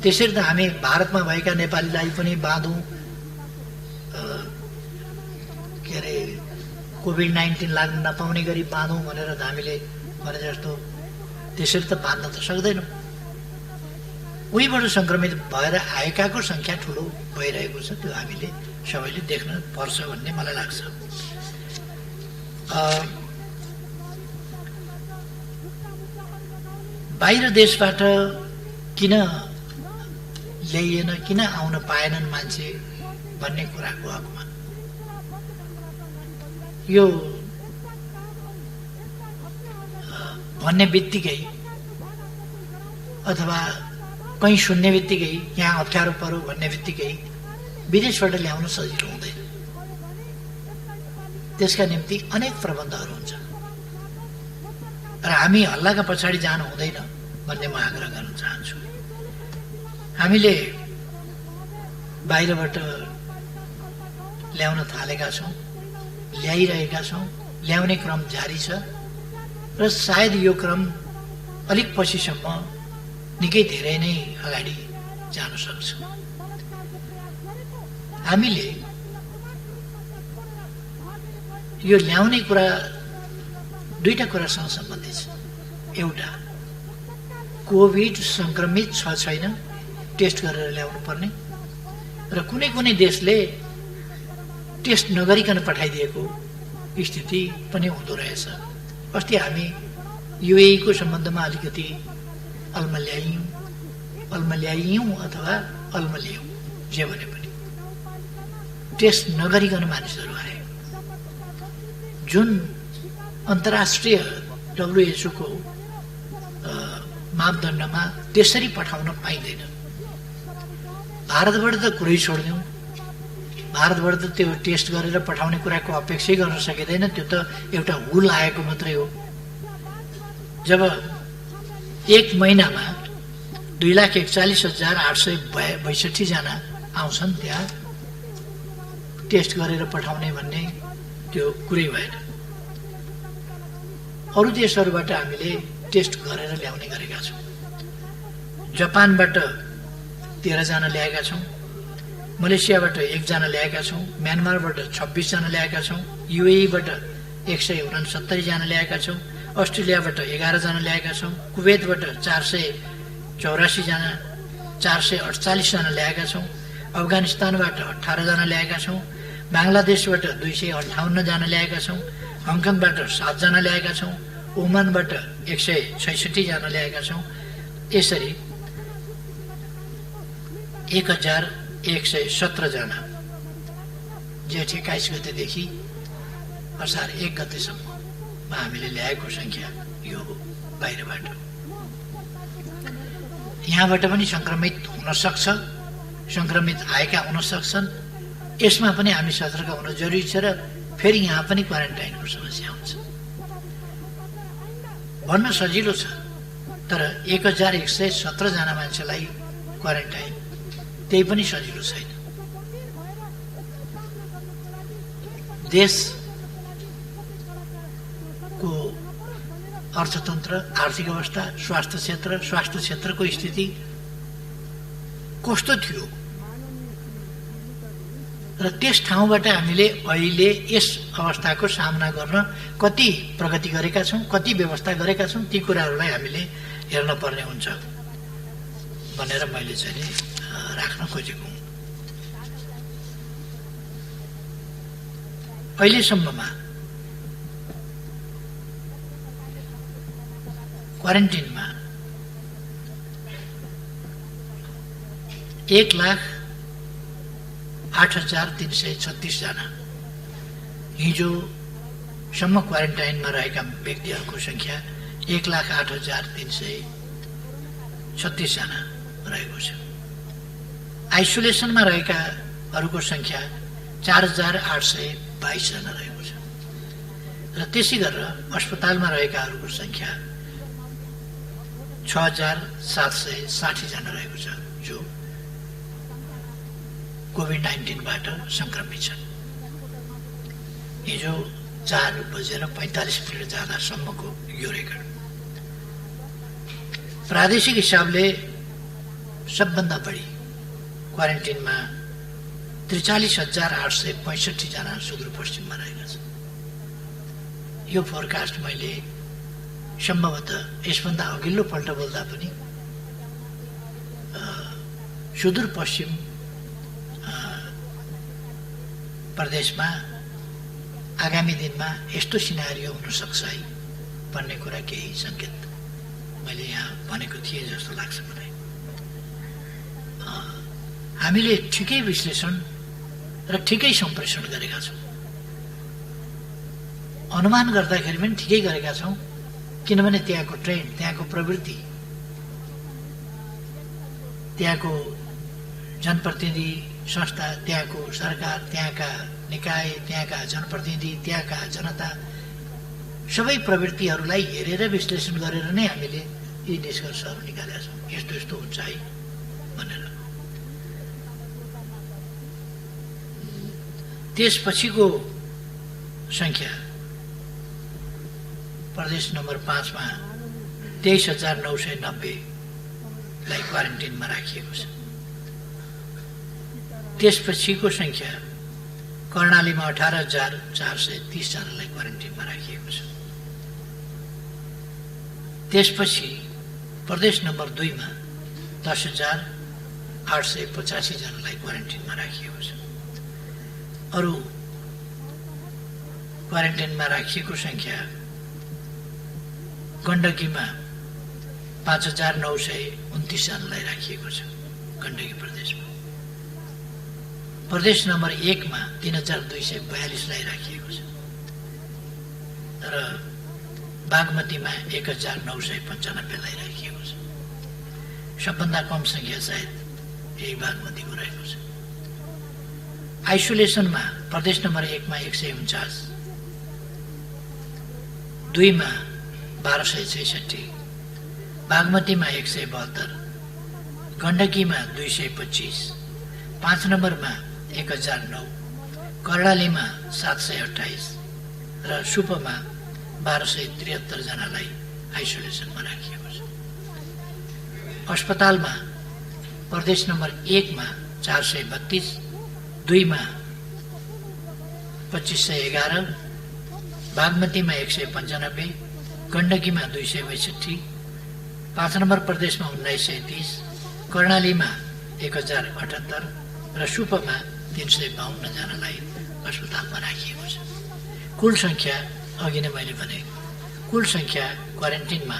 त्यसरी त हामी भारतमा भएका नेपालीलाई पनि बाँधौँ, के अरे कोभिड-19 लाग्न नपाउने गरी बाँधौँ भनेर हामीले भने जस्तो त्यसरी त बाँध्न त सक्दैनौँ। उहीबाट सङ्क्रमित भएर आएकाको सङ्ख्या ठुलो भइरहेको छ, त्यो हामीले सबैले देख्न पर्छ भन्ने मलाई लाग्छ। बाहिर देशबाट किन ल्याइएन, किन आउन पाएनन् मान्छे भन्ने कुराको हकमा यो भन्ने बित्तिकै अथवा कहीँ सुन्ने बित्तिकै यहाँ अप्ठ्यारो पर्यो भन्ने बित्तिकै विदेशबाट ल्याउन सजिलो हुँदैन। त्यसका निम्ति अनेक प्रबन्धहरू हुन्छ र हामी हल्लाका पछाडि जानु हुँदैन भन्ने म आग्रह गर्न चाहन्छु। हामीले बाहिरबाट ल्याउन थालेका छौँ, ल्याइरहेका छौँ, ल्याउने क्रम जारी छ र सायद यो क्रम अलिक पछिसम्म निकै धेरै नै अगाडि जान सक्छ। हामीले यो ल्याउने कुरा दुईटा कुरासँग सम्बन्धित छ। एउटा, कोभिड संक्रमित छ छैन टेस्ट गरेर ल्याउनु पर्ने, र कुनै कुनै देशले टेस्ट नगरिकन पठाइदिएको स्थिति पनि हुँदो रहेछ। अस्ति हामी युएई को सम्बन्धमा अलिकति अल्मल्याइयौँ अथवा अल्मल्यायौँ, जे भने पनि टेस्ट नगरिकन मानिसहरू आए, जुन अन्तर्राष्ट्रिय WHO को मापदण्डमा त्यसरी पठाउन पाइँदैन। भारतबाट त कुरै छोडिदिउँ, भारतबाट त त्यो टेस्ट गरेर पठाउने कुराको अपेक्षै गर्न सकिँदैन, त्यो त एउटा हुल आएको मात्रै हो। जब एक महिनामा 2,41,862 जना आउँछन् त्यहाँ टेस्ट गरेर पठाउने भन्ने त्यो कुरै भएन। अरू देशहरूबाट हामीले टेस्ट गरेर ल्याउने गरेका छौँ। जापानबाट 13 जना ल्याएका छौँ, मलेसियाबाट 1 जना ल्याएका छौँ, म्यानमारबाट 26 जना ल्याएका छौँ, युएईबाट 169 जना ल्याएका छौँ, अस्ट्रेलियाबाट 11 जना ल्याएका छौँ, कुवेतबाट 484 जना 448 जना ल्याएका छौँ, अफगानिस्तानबाट 18 जना ल्याएका छौँ, बाङ्लादेशबाट 258 जना ल्याएका छौँ, हङकङबाट 7 जना ल्याएका छौँ, ओमानबाट 166 जना ल्याएका छौँ। यसरी 1117 जना जेठ 21 गतेदेखि असार 1 गतेसम्ममा हामीले ल्याएको सङ्ख्या यो हो बाहिरबाट। यहाँबाट पनि सङ्क्रमित हुन सक्छ, सङ्क्रमित आएका हुन सक्छन्, यसमा पनि हामी सतर्क हुन जरुरी छ र फेरि यहाँ पनि क्वारेन्टाइनको समस्या हुन्छ। भन्न सजिलो छ, तर 1117 जना मान्छेलाई क्वारेन्टाइन त्यही पनि सजिलो छैन। देशको अर्थतन्त्र, आर्थिक अवस्था, स्वास्थ्य क्षेत्रको स्थिति कस्तो थियो र त्यस ठाउँबाट हामीले अहिले यस अवस्थाको सामना गर्न कति प्रगति गरेका छौँ, कति व्यवस्था गरेका छौँ, ती कुराहरूलाई हामीले हेर्न पर्ने हुन्छ भनेर मैले चाहिँ राख्न खोजेको हुँ। अहिलेसम्ममा क्वारेन्टिनमा 1,08,336 जना, हिजोसम्म क्वारेन्टाइनमा रहेका व्यक्तिहरूको सङ्ख्या 1,08,336 जना रहेको छ। आइसोलेसनमा रहेकाहरूको सङ्ख्या 4,822 जना रहेको छ र त्यसै गरेर अस्पतालमा रहेकाहरूको सङ्ख्या 6,760 जना रहेको छ जो कोभिड-19बाट सङ्क्रमित छन्। हिजो 4:45 जाँदासम्मको यो रेकर्ड। प्रादेशिक हिसाबले सबभन्दा बढी क्वारेन्टिनमा 43,865 जना सुदूरपश्चिममा रहेका छन्। यो फोरकास्ट मैले सम्भवतः यसभन्दा अघिल्लो पल्ट बोल्दा पनि सुदूरपश्चिम प्रदेशमा आगामी दिनमा यस्तो सिनारियो हुन सक्छ है भन्ने कुरा केही सङ्केत मैले यहाँ भनेको थिएँ जस्तो लाग्छ मलाई। हामीले ठिकै विश्लेषण र ठिकै सम्प्रेषण गरेका छौँ। अनुमान गर्दाखेरि पनि ठिकै गरेका छौँ, किनभने त्यहाँको ट्रेन्ड, त्यहाँको प्रवृत्ति, त्यहाँको जनप्रतिनिधि संस्था, त्यहाँको सरकार, त्यहाँका निकाय, त्यहाँका जनप्रतिनिधि, त्यहाँका जनता, सबै प्रवृत्तिहरूलाई हेरेर विश्लेषण गरेर नै हामीले यी निष्कर्षहरू निकालेका छौँ। यस्तो यस्तो हुन्छ है भनेर। त्यसपछिको सङ्ख्या प्रदेश नम्बर 5 मा 23,990लाई क्वारेन्टिनमा राखिएको छ। त्यसपछिको सङ्ख्या कर्णालीमा 18,430 जनालाई क्वारेन्टिनमा राखिएको छ। त्यसपछि प्रदेश नम्बर 2 मा 10,885 जनालाई क्वारेन्टिनमा राखिएको छ। अरू क्वारेन्टाइनमा राखिएको सङ्ख्या गण्डकीमा 5,929 जनालाई राखिएको छ गण्डकी प्रदेशमा। प्रदेश नम्बर 1 मा 3,242लाई राखिएको छ र बागमतीमा 1,995लाई राखिएको छ। सबभन्दा कम सङ्ख्या सायद यही बागमतीको रहेको छ। आइसोलेसनमा प्रदेश नम्बर 1 मा 149, 2 मा 1266, बागमतीमा 172, गण्डकीमा 225, 5 नम्बरमा 1,009, कर्णालीमा 728 र सुपमा 1273 जनालाई आइसोलेसनमा राखिएको छ। अस्पतालमा प्रदेश नम्बर 1 मा 432, 2 मा 2511, बागमतीमा 195, गण्डकीमा 262, 5 नम्बर प्रदेशमा 1930, कर्णालीमा 1078 र सुपमा 352 जनालाई अस्पतालमा राखिएको छ। कुल सङ्ख्या अघि नै मैले भने, कुल सङ्ख्या क्वारेन्टिनमा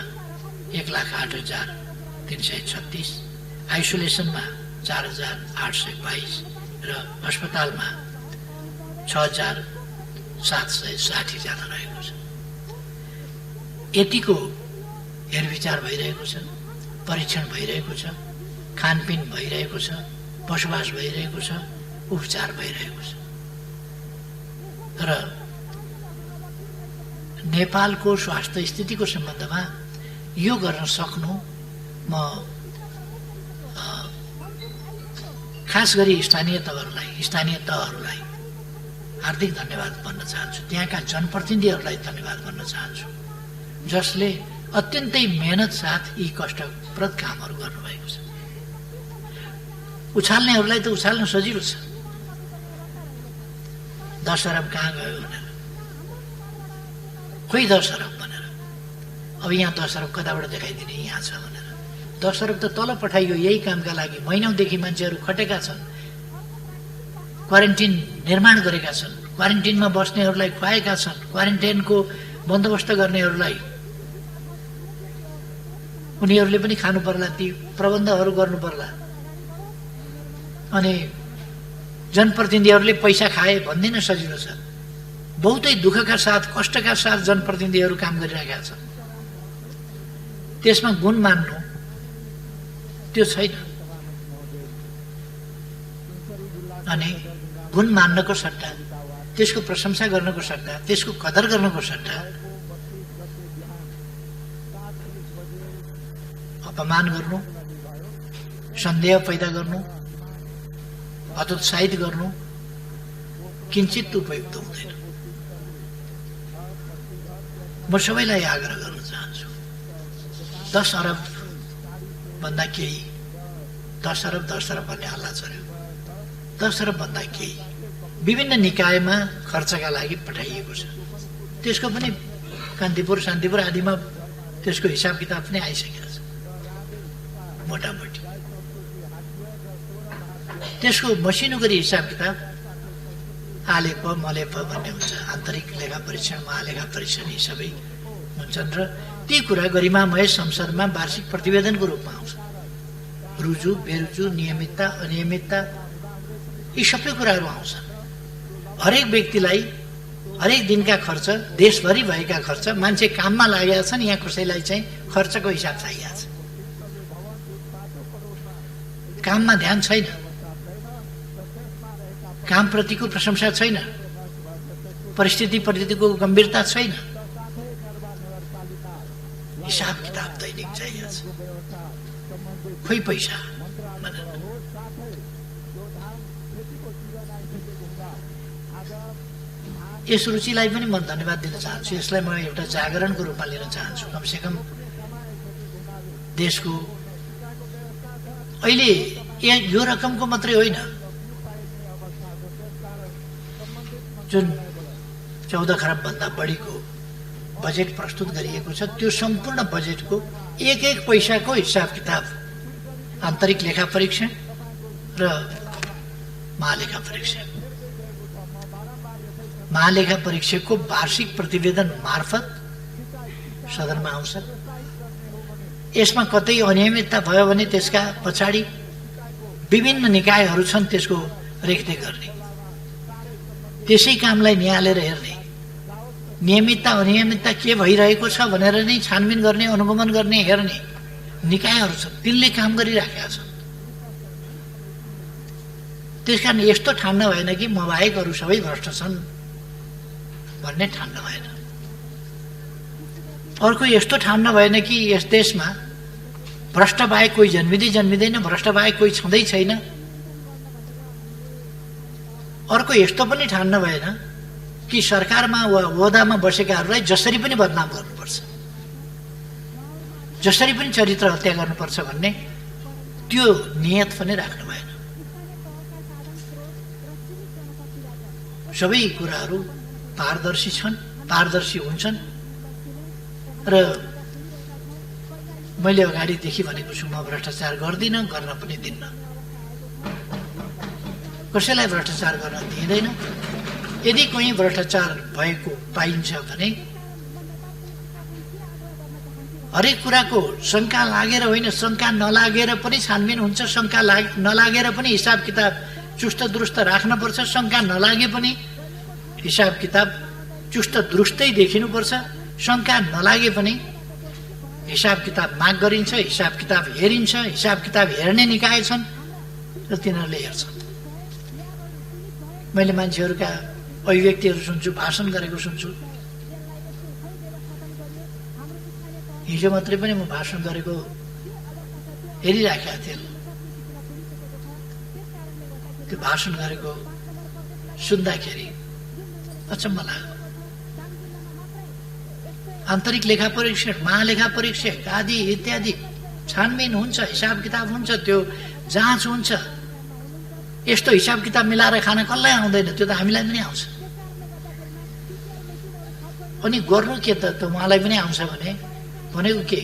1,08,336, आइसोलेसनमा 4,822 र अस्पतालमा 6,760 जना रहेको छ। यतिको हेरविचार भइरहेको छ, परीक्षण भइरहेको छ, खानपिन भइरहेको छ, बसोबास भइरहेको छ, उपचार भइरहेको छ। र नेपालको स्वास्थ्य स्थितिको सम्बन्धमा यो गर्न सक्नु म खास गरी स्थानीय तहहरूलाई हार्दिक धन्यवाद भन्न चाहन्छु। त्यहाँका जनप्रतिनिधिहरूलाई धन्यवाद भन्न चाहन्छु, जसले अत्यन्तै मेहनत साथ यी कष्टप्रद कामहरू गर्नुभएको छ। उछाल्नेहरूलाई त उछाल्न सजिलो छ, 10 अरब कहाँ गयो भनेर, खोइ 10 अरब भनेर, अब यहाँ 10 अरब कताबाट देखाइदिने, यहाँ छ भनेर। 10 अरब त तल पठाइयो यही कामका लागि। महिनौदेखि मान्छेहरू खटेका छन्, क्वारेन्टिन निर्माण गरेका छन्, क्वारेन्टिनमा बस्नेहरूलाई खुवाएका छन्, क्वारेन्टाइनको बन्दोबस्त गर्नेहरूलाई उनीहरूले पनि खानु पर्ला, ती प्रबन्धहरू गर्नु पर्ला। अनि जनप्रतिनिधिहरूले पैसा खाए भन्दिन सजिलो छ। बहुतै दुःखका साथ, कष्टका साथ जनप्रतिनिधिहरू काम गरिरहेका छन्। त्यसमा गुण मान्नु त्यो छैन। अनि गुण मान्नको सट्टा, त्यसको प्रशंसा गर्नको सट्टा, त्यसको कदर गर्नको सट्टा अपमान गर्नु, सन्देह पैदा गर्नु, हतोत्साहित गर्नु किञ्चित उपयुक्त हुँदैन। म सबैलाई आग्रह गर्न चाहन्छु, 10 अरब भन्दा केही, 10 अरब भन्ने हल्ला चल्यो, 10 अरब भन्दा केही विभिन्न निकायमा खर्चका लागि पठाइएको छ। त्यसको पनि कान्तिपुर, शान्तिपुर आदिमा त्यसको हिसाब किताब पनि आइसकेको छ मोटामोटी। त्यसको मसिनो गरी हिसाब किताब आलेप मलेप भन्ने हुन्छ, आन्तरिक लेखा परीक्षण, महालेखा परीक्षण, यी सबै हुन्छन् र ती कुरा गरिमामय संसदमा वार्षिक प्रतिवेदनको रूपमा आउँछ। रुजु बेरुजु, नियमितता अनियमितता, यी सबै कुराहरू आउँछन्। हरेक व्यक्तिलाई हरेक दिनका खर्च, देशभरि भएका खर्च, मान्छे काममा लागेका छन्, यहाँ कसैलाई चाहिँ खर्चको हिसाब चाहिएको छ। काममा ध्यान छैन, कामप्रतिको प्रशंसा छैन, परिस्थितिप्रतिको गम्भीरता छैन। हिसाब किताब दैनिक चाहिएको छ। खोइ पैसा भनेर यस रुचिलाई पनि म धन्यवाद दिन चाहन्छु। यसलाई म एउटा जागरणको रूपमा लिन चाहन्छु। कमसेकम देशको अहिले यो रकमको मात्रै होइन, जुन 14 खरबभन्दा बढीको बजेट प्रस्तुत गरिएको छ, त्यो सम्पूर्ण बजेटको एक एक पैसाको हिसाब किताब आन्तरिक लेखा परीक्षण र महालेखा परीक्षण, महालेखा परीक्षकको वार्षिक प्रतिवेदन मार्फत सदनमा आउँछ। यसमा कतै अनियमितता भयो भने त्यसका पछाडि विभिन्न निकायहरू छन् त्यसको रेखदेख गर्ने, त्यसै कामलाई निहालेर हेर्ने, नियमितता अनियमितता के भइरहेको छ भनेर नै छानबिन गर्ने, अनुगमन गर्ने, हेर्ने निकायहरू छन्। तिनले काम गरिराखेका छन्। त्यसकारण यस्तो ठान्न भएन कि म बाहेक अरू सबै भ्रष्ट छन् भन्ने ठान्न भएन। अर्को यस्तो ठान्न भएन कि यस देशमा भ्रष्ट बाहेक कोही जन्मिँदैन, भ्रष्ट बाहेक कोही छँदै छैन। अर्को यस्तो पनि ठान्न भएन कि सरकारमा वा ओहदामा बसेकाहरूलाई जसरी पनि बदनाम गर्नुपर्छ, जसरी पनि चरित्र हत्या गर्नुपर्छ भन्ने त्यो नियत पनि राख्नु भएन। सबै कुराहरू पारदर्शी छन्, पारदर्शी हुन्छन्। र मैले अगाडिदेखि भनेको छु, म भ्रष्टाचार गर्दिनँ, गर्न पनि दिन्न। कसैलाई भ्रष्टाचार गर्न दिँदैन। यदि कोही भ्रष्टाचार भएको पाइन्छ भने हरेक कुराको शङ्का लागेर होइन, शङ्का नलागेर पनि छानबिन हुन्छ, शङ्का नलागेर पनि हिसाब किताब चुस्त दुरुस्त राख्नुपर्छ, शङ्का नलागे पनि हिसाब किताब चुस्त दुरुस्तै देखिनुपर्छ, शङ्का नलागे पनि हिसाब किताब माग गरिन्छ, हिसाब किताब हेरिन्छ, हिसाब किताब हेर्ने निकाय छन् र तिनीहरूले हेर्छन्। मैले मान्छेहरूका अभिव्यक्तिहरू सुन्छु, भाषण गरेको सुन्छु। हिजो मात्रै पनि म भाषण गरेको हेरिराखेका थिएँ। त्यो भाषण गरेको सुन्दाखेरि अचम्म लाग्यो। आन्तरिक लेखा परीक्षण, महालेखा परीक्षक आदि इत्यादि छानबिन हुन्छ, हिसाब किताब हुन्छ, त्यो जाँच हुन्छ। यस्तो हिसाब किताब मिलाएर खान कसलाई आउँदैन? त्यो त हामीलाई पनि आउँछ। अनि गर्नु के त उहाँलाई पनि आउँछ भने भनेको के?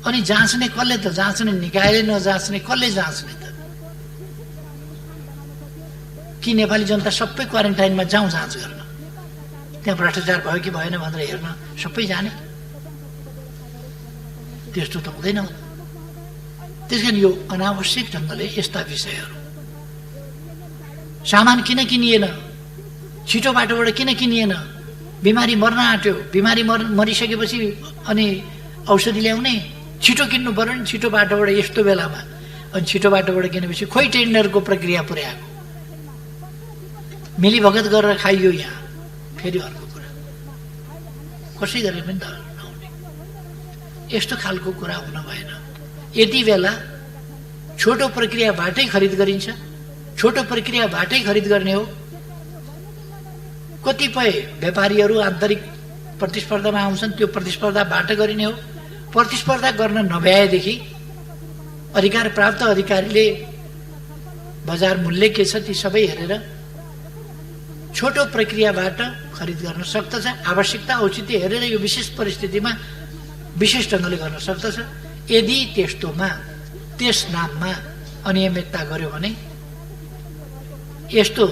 अनि जाँच्ने कसले त? जाँच्ने निकायले नजाँच्ने कसले जाँच्ने त? कि नेपाली जनता सबै क्वारेन्टाइनमा जाउँ जाँच गर्न, त्यहाँ भ्रष्टाचार भयो कि भएन भनेर हेर्न सबै जाने? त्यस्तो त हुँदैन। त्यसकारण यो अनावश्यक ढङ्गले यस्ता विषयहरू, सामान किन किनिएन, छिटो बाटोबाट किन किनिएन, बिमारी मर्न आँट्यो, बिमारी मरिसकेपछि अनि औषधि ल्याउने, छिटो किन्नु पर्यो नि छिटो बाटोबाट यस्तो बेलामा। अनि छिटो बाटोबाट किनेपछि खोइ टेन्डरको प्रक्रिया पुर्याएको, मिलीभगत गरेर खाइयो यहाँ। फेरि अर्को कुरा, कसै गरे पनि त नहुने। यस्तो खालको कुरा हुन भएन। यति बेला छोटो प्रक्रियाबाटै खरिद गरिन्छ, छोटो प्रक्रियाबाटै खरिद गर्ने हो। कतिपय व्यापारीहरू आन्तरिक प्रतिस्पर्धामा आउँछन्, त्यो प्रतिस्पर्धाबाट गरिने हो। प्रतिस्पर्धा गर्न नभ्याएदेखि अधिकार प्राप्त अधिकारीले बजार मूल्य के छ ती सबै हेरेर छोटो प्रक्रियाबाट खरिद गर्न सक्दछ। आवश्यकता औचित्य हेरेर यो विशेष परिस्थितिमा विशेष ढङ्गले गर्न सक्दछ। यदि त्यस्तोमा त्यस नाममा अनियमितता गर्यो भने यस्तो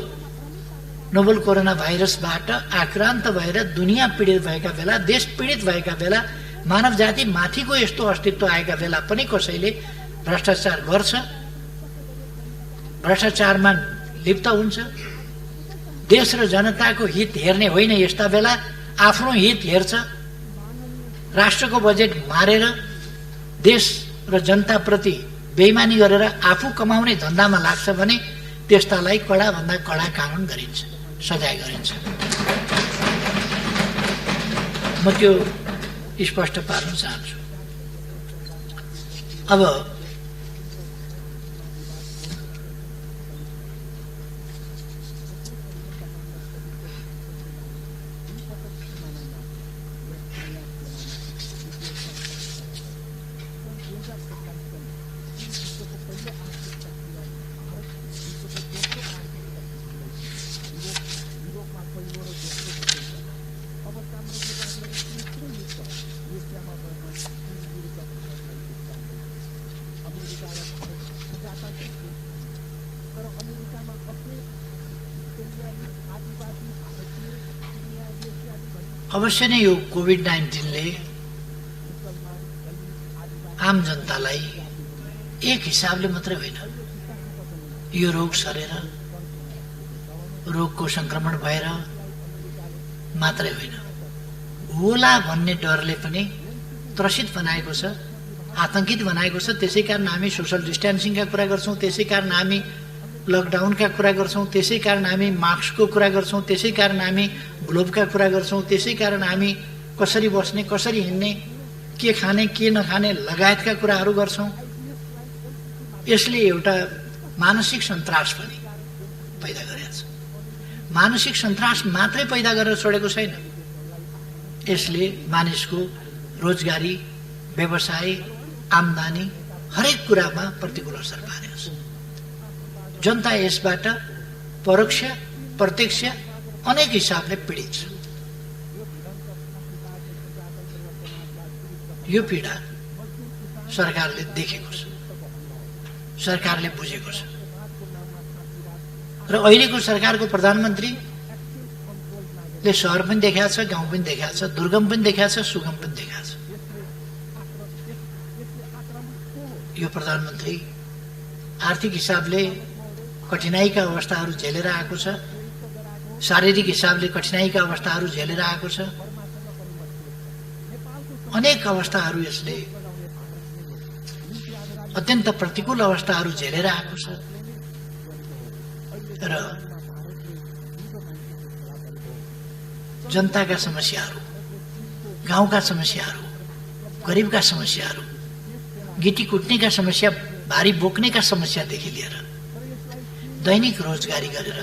नोभल कोरोना भाइरसबाट आक्रान्त भएर दुनियाँ पीडित भएका बेला, देश पीडित भएका बेला, मानव जाति माथिको यस्तो अस्तित्व आएका बेला पनि कसैले भ्रष्टाचार गर्छ, भ्रष्टाचारमा लिप्त हुन्छ। देश र जनताको हित हेर्ने होइन, यस्ता बेला आफ्नो हित हेर्छ। राष्ट्रको बजेट मारेर देश र जनताप्रति बेइमानी गरेर आफू कमाउने धन्दामा लाग्छ भने त्यस्तालाई कडाभन्दा कडा कानुन गरिन्छ, सजाय गरिन्छ। म त्यो स्पष्ट पार्न चाहन्छु। अब अवश्य नै यो कोभिड-19ले आम जनतालाई एक हिसाबले मात्रै होइन, यो रोग सरेर रोगको संक्रमण भएर मात्रै होइन, होला भन्ने डरले पनि त्रसित बनाएको छ, आतंकित बनाएको छ। त्यसै कारण हामी सोशल डिस्टेन्सिङका कुरा गर्छौं, त्यसै कारण हामी लकडाउनका कुरा गर्छौं, त्यसै कारण हामी मास्कको कुरा गर्छौं, त्यसै कारण हामी ग्लोभका कुरा गर्छौं, त्यसै कारण हामी कसरी बस्ने, कसरी हिँड्ने, के खाने, के नखाने लगायतका कुराहरू गर्छौं। यसले एउटा मानसिक सन्तास पनि पैदा गरेको छ। मानसिक सन्तास मात्रै पैदा गरेर छोडेको छैन, यसले मानिसको रोजगारी, व्यवसाय, आम्दानी हरेक कुरामा प्रतिकूल असर पारेको छ। जनता यसबाट परोक्ष प्रत्यक्ष अनेक हिसाबले पीडित छ। यो पीडा सरकारले देखेको छ, सरकारले बुझेको छ र अहिलेको सरकारको प्रधानमन्त्रीले सहर पनि देखाएको छ, गाउँ पनि देखाएको छ, दुर्गम पनि देखाएको छ, सुगम पनि देखाएको छ। यो प्रधानमन्त्री आर्थिक हिसाबले कठिनाइका अवस्थाहरू झेलेर आएको छ, शारीरिक हिसाबले कठिनाइका अवस्थाहरू झेलेर आएको छ, अनेक अवस्थाहरू यसले अत्यन्त प्रतिकूल अवस्थाहरू झेलेर आएको छ र जनताका समस्याहरू, गाउँका समस्याहरू, गरिबका समस्याहरू, गिटी कुट्नेका समस्या, भारी बोक्नेका समस्यादेखि लिएर दैनिक रोजगारी गरेर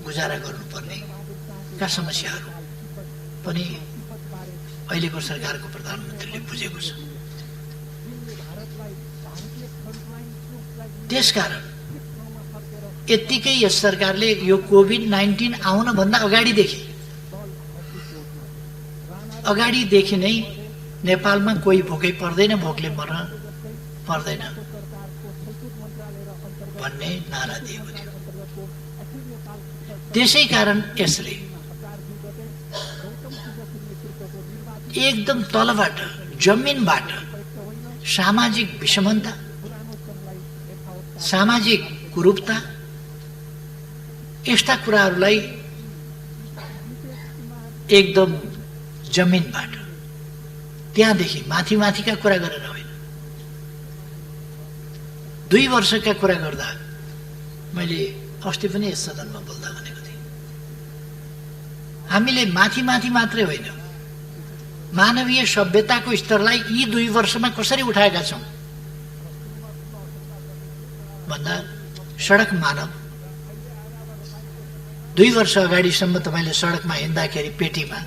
गुजारा गर्नुपर्नेका समस्याहरू पनि अहिलेको सरकारको प्रधानमन्त्रीले बुझेको छ। त्यसकारण यत्तिकै यस सरकारले यो कोभिड-19 आउन भन्दा अगाडिदेखि नै नेपालमा कोही भोकै पर्दैन, भोकले मर्न पर्दैन भन्ने नारा दिएको थियो। त्यसै कारण यसले एकदम तलबाट, जमिनबाट सामाजिक विषमता, सामाजिक कुरूपता, यस्ता कुराहरूलाई एकदम जमिनबाट, त्यहाँदेखि माथिका कुरा गरेर होइन, 2 वर्षका कुरा गर्दा मैले अस्ति पनि यस सदनमा बोल्दा भनेको थिएँ, हामीले माथि मात्रै होइन, मानवीय सभ्यताको स्तरलाई यी 2 वर्षमा कसरी उठाएका छौं भन्दा सडक मानव 2 वर्ष अगाडिसम्म तपाईले सडकमा हिँड्दाखेरि पेटीमा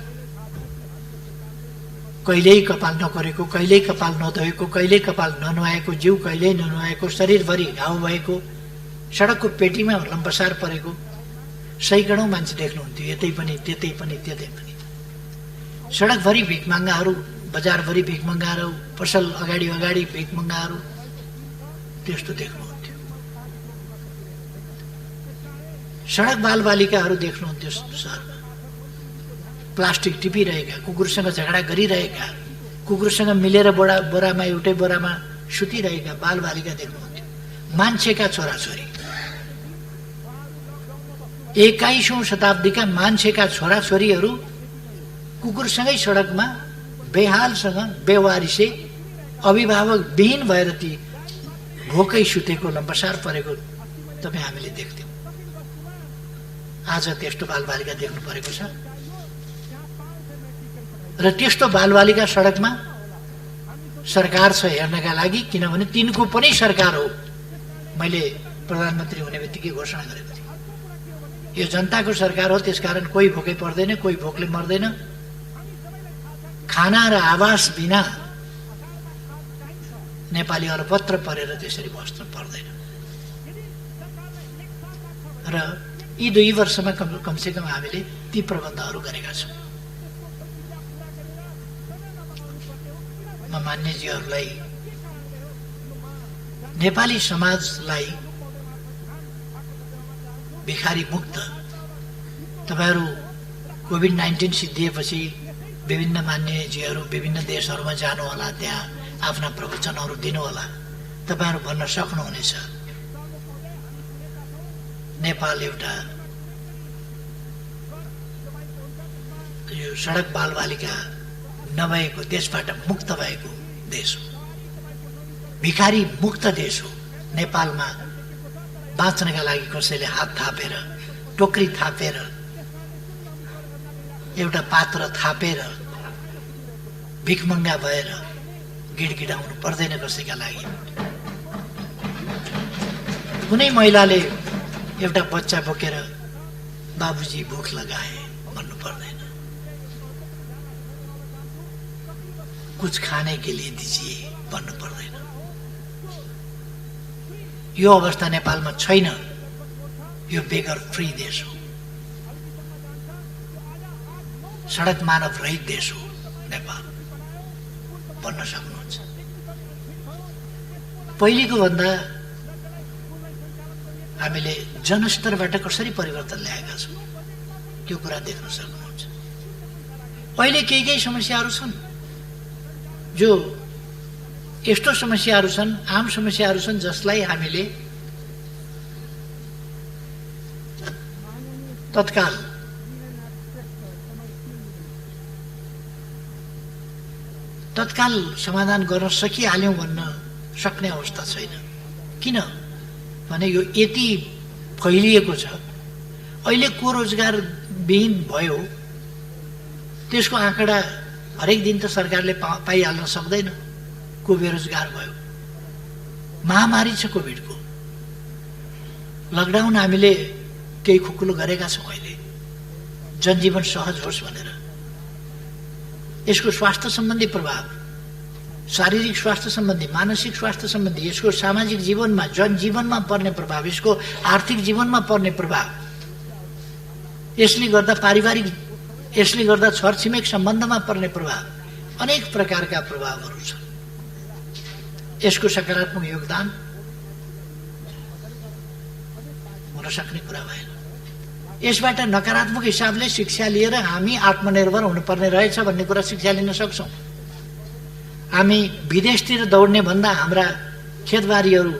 कहिल्यै कपाल नकोरेको, कहिल्यै कपाल नधोएको, कहिल्यै कपाल ननुहाएको, जिउ कहिल्यै ननुहाएको, शरीरभरि घाउ भएको, सडकको पेटीमा लम्पसार परेको सैकडौं मान्छे देख्नुहुन्थ्यो, यतै पनि त्यतै पनि त्यतै पनि। सडकभरि भिखमंगाहरू, बजारभरि भिखमंगाहरू, पसल अगाडि भिखमंगाहरू, त्यस्तो देख्नुहुन्थ्यो। सडक बालबालिकाहरू देख्नुहुन्थ्यो सहरमा, प्लास्टिक टिपिरहेका, कुकुरसँग झगडा गरिरहेका, कुकुरसँग मिलेर बोरामा, एउटै बोरामा सुतिरहेका बालबालिका देख्नुहुन्थ्यो, मान्छेका छोराछोरी, 21औं शताब्दीका मान्छेका छोराछोरीहरू कुकुरसँगै सडकमा बेहालसँग बेवारिसे अभिभावक विहीन भएर ती भोकै सुतेको लम्बसार परेको तपाईँ हामीले देख्थ्यौँ। आज त्यस्तो बालबालिका देख्नु परेको छ र त्यस्तो बालबालिका सडकमा सरकार छ हेर्नका लागि, किनभने तिनको पनि सरकार हो। मैले प्रधानमन्त्री हुने बित्तिकै घोषणा गरेको थिएँ, यो जनताको सरकार हो, त्यसकारण कोही भोकै पर्दैन, कोही भोकले मर्दैन। खाना र आवास बिना नेपाली अलपत्र परेर त्यसरी बस्नु पर्दैन। र यी 2 वर्षमा कमसेकम हामीले ती प्रबन्धहरू गरेका छौँ। म मान्यजीहरूलाई, नेपाली समाजलाई भिखारी मुक्त, तपाईँहरू कोभिड-19 सिद्धिएपछि विभिन्न मान्यजीहरू विभिन्न देशहरूमा जानुहोला, त्यहाँ आफ्ना प्रवचनहरू दिनुहोला। तपाईँहरू भन्न सक्नुहुनेछ, नेपाल एउटा यो सडक बालबालिका नभएको देशबाट मुक्त भएको देश हो, भिखारी मुक्त देश हो। नेपालमा बाँच्नका लागि कसैले हात थापेर, टोकरी थापेर, एउटा पात्र थापेर भिखमङ्गा भएर गिडगिडाउनु पर्दैन कसैका लागि। कुनै महिलाले एउटा बच्चा बोकेर बाबुजी भोक लगाए भन्नु पर्दैन, कुछ खाने के लिए दीजिए भन्नु पर्दैन। यो अवस्था नेपालमा छैन। यो बेगर फ्री देश हो, सडक मानव रहित देश हो नेपाल, भन्न सक्नुहुन्छ। पहिलेको भन्दा हामीले जनस्तरबाट कसरी परिवर्तन ल्याएका छौँ त्यो कुरा देख्न सक्नुहुन्छ। अहिले केही समस्याहरू छन्, जो यस्तो समस्याहरू छन्, आम समस्याहरू छन्, जसलाई हामीले तत्काल समाधान गर्न सकिहाल्यौँ भन्न सक्ने अवस्था छैन। किन भने यो यति फैलिएको छ। अहिले को रोजगार विहीन भयो त्यसको आँकडा हरेक दिन त सरकारले पाइहाल्न सक्दैन। को बेरोजगार भयो, महामारी छ कोभिडको, लकडाउन हामीले केही खुकुलो गरेका छौँ। अहिले जनजीवन सहज होस् भनेर यसको स्वास्थ्य सम्बन्धी प्रभाव, शारीरिक स्वास्थ्य सम्बन्धी, मानसिक स्वास्थ्य सम्बन्धी, यसको सामाजिक जीवनमा, जनजीवनमा पर्ने प्रभाव, यसको आर्थिक जीवनमा पर्ने प्रभाव, यसले गर्दा पारिवारिक, यसले गर्दा छरछिमेक सम्बन्धमा पर्ने प्रभाव, अनेक प्रकारका प्रभावहरू छन्। यसको सकारात्मक योगदान हुन सक्ने कुरा भएन। यसबाट नकारात्मक हिसाबले शिक्षा लिएर हामी आत्मनिर्भर हुनुपर्ने रहेछ भन्ने कुरा शिक्षा लिन सक्छौँ। हामी विदेशतिर दौड्ने भन्दा हाम्रा खेतबारीहरू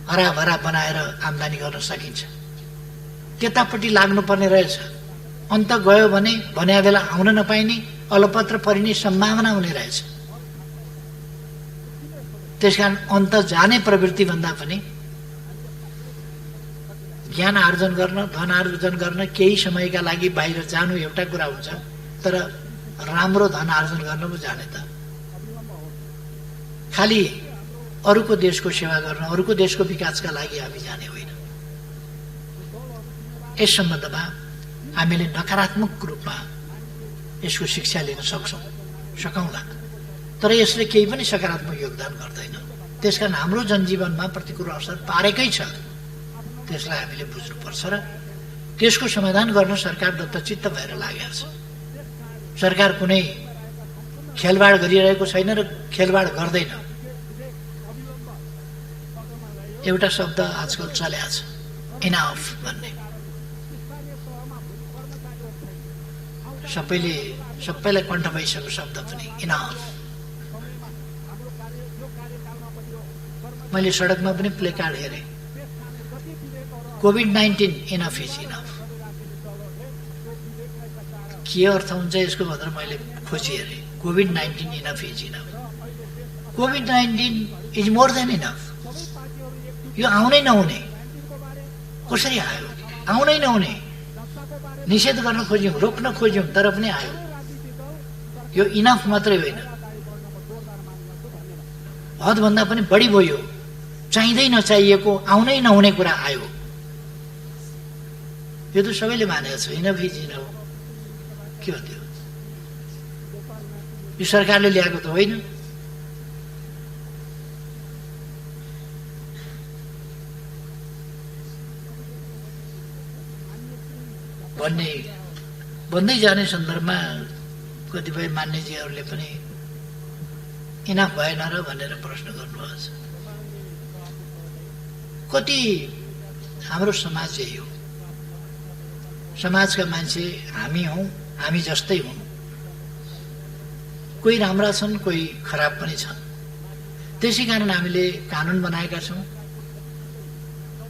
हराभरा बनाएर आम्दानी गर्न सकिन्छ, त्यतापट्टि लाग्नुपर्ने रहेछ। अन्त गयो भने भन्या बेला आउन नपाइने, अलपत्र परिने सम्भावना हुने रहेछ। त्यसकारण अन्त जाने प्रवृत्ति भन्दा पनि ज्ञान आर्जन गर्न, धन आर्जन गर्न केही समयका लागि बाहिर जानु एउटा कुरा हुन्छ, तर राम्रो धन आर्जन गर्न पो जाने त खालि अरूको देशको सेवा गर्न, अरूको देशको विकासका लागि हामी जाने होइन। यस सम्बन्धमा हामीले नकारात्मक रूपमा यसको शिक्षा लिन सकौँला, तर यसले केही पनि सकारात्मक योगदान गर्दैन। त्यसकारण हाम्रो जनजीवनमा प्रतिकूल असर पारेकै छ, त्यसलाई हामीले बुझ्नुपर्छ र त्यसको समाधान गर्न सरकार दत्तचित्त भएर लागेको छ। सरकार कुनै खेलबाड गरिरहेको छैन र खेलबाड गर्दैन। एउटा शब्द आजकल चलेको छ, इनाफ भन्ने। सबैलाई कण्ठ भइसकेको शब्द पनि इनाफ। मैले सडकमा पनि प्ले कार्ड हेरेँ, कोभिड-19 इनफ इज इनफ। के अर्थ हुन्छ यसको भनेर मैले खोजी हेरेँ। COVID-19 enough is enough, COVID-19 is more than enough. यो आउनै नहुने, कसरी आयो? आउनै नहुने, निषेध गर्न खोज्यौँ, रोक्न खोज्यौँ, तर पनि आयो। यो इनफ मात्रै होइन, हदभन्दा पनि बढी भयो। चाहिँदै नचाहिएको, आउनै नहुने कुरा आयो। यो त सबैले मानेको छ, इनफ इज इनफ। के हो त्यो? यो सरकारले ल्याएको त होइन। भन्दै जाने सन्दर्भमा कतिपय मान्यजीहरूले पनि इनफ भएन र भनेर प्रश्न गर्नुभएको छ। कति हाम्रो समाज यही हो। समाजका मान्छे हामी हौँ, हामी जस्तै हौँ। कोही राम्रा छन्, कोही खराब पनि छन्। त्यसै कारण हामीले कानुन बनाएका छौँ,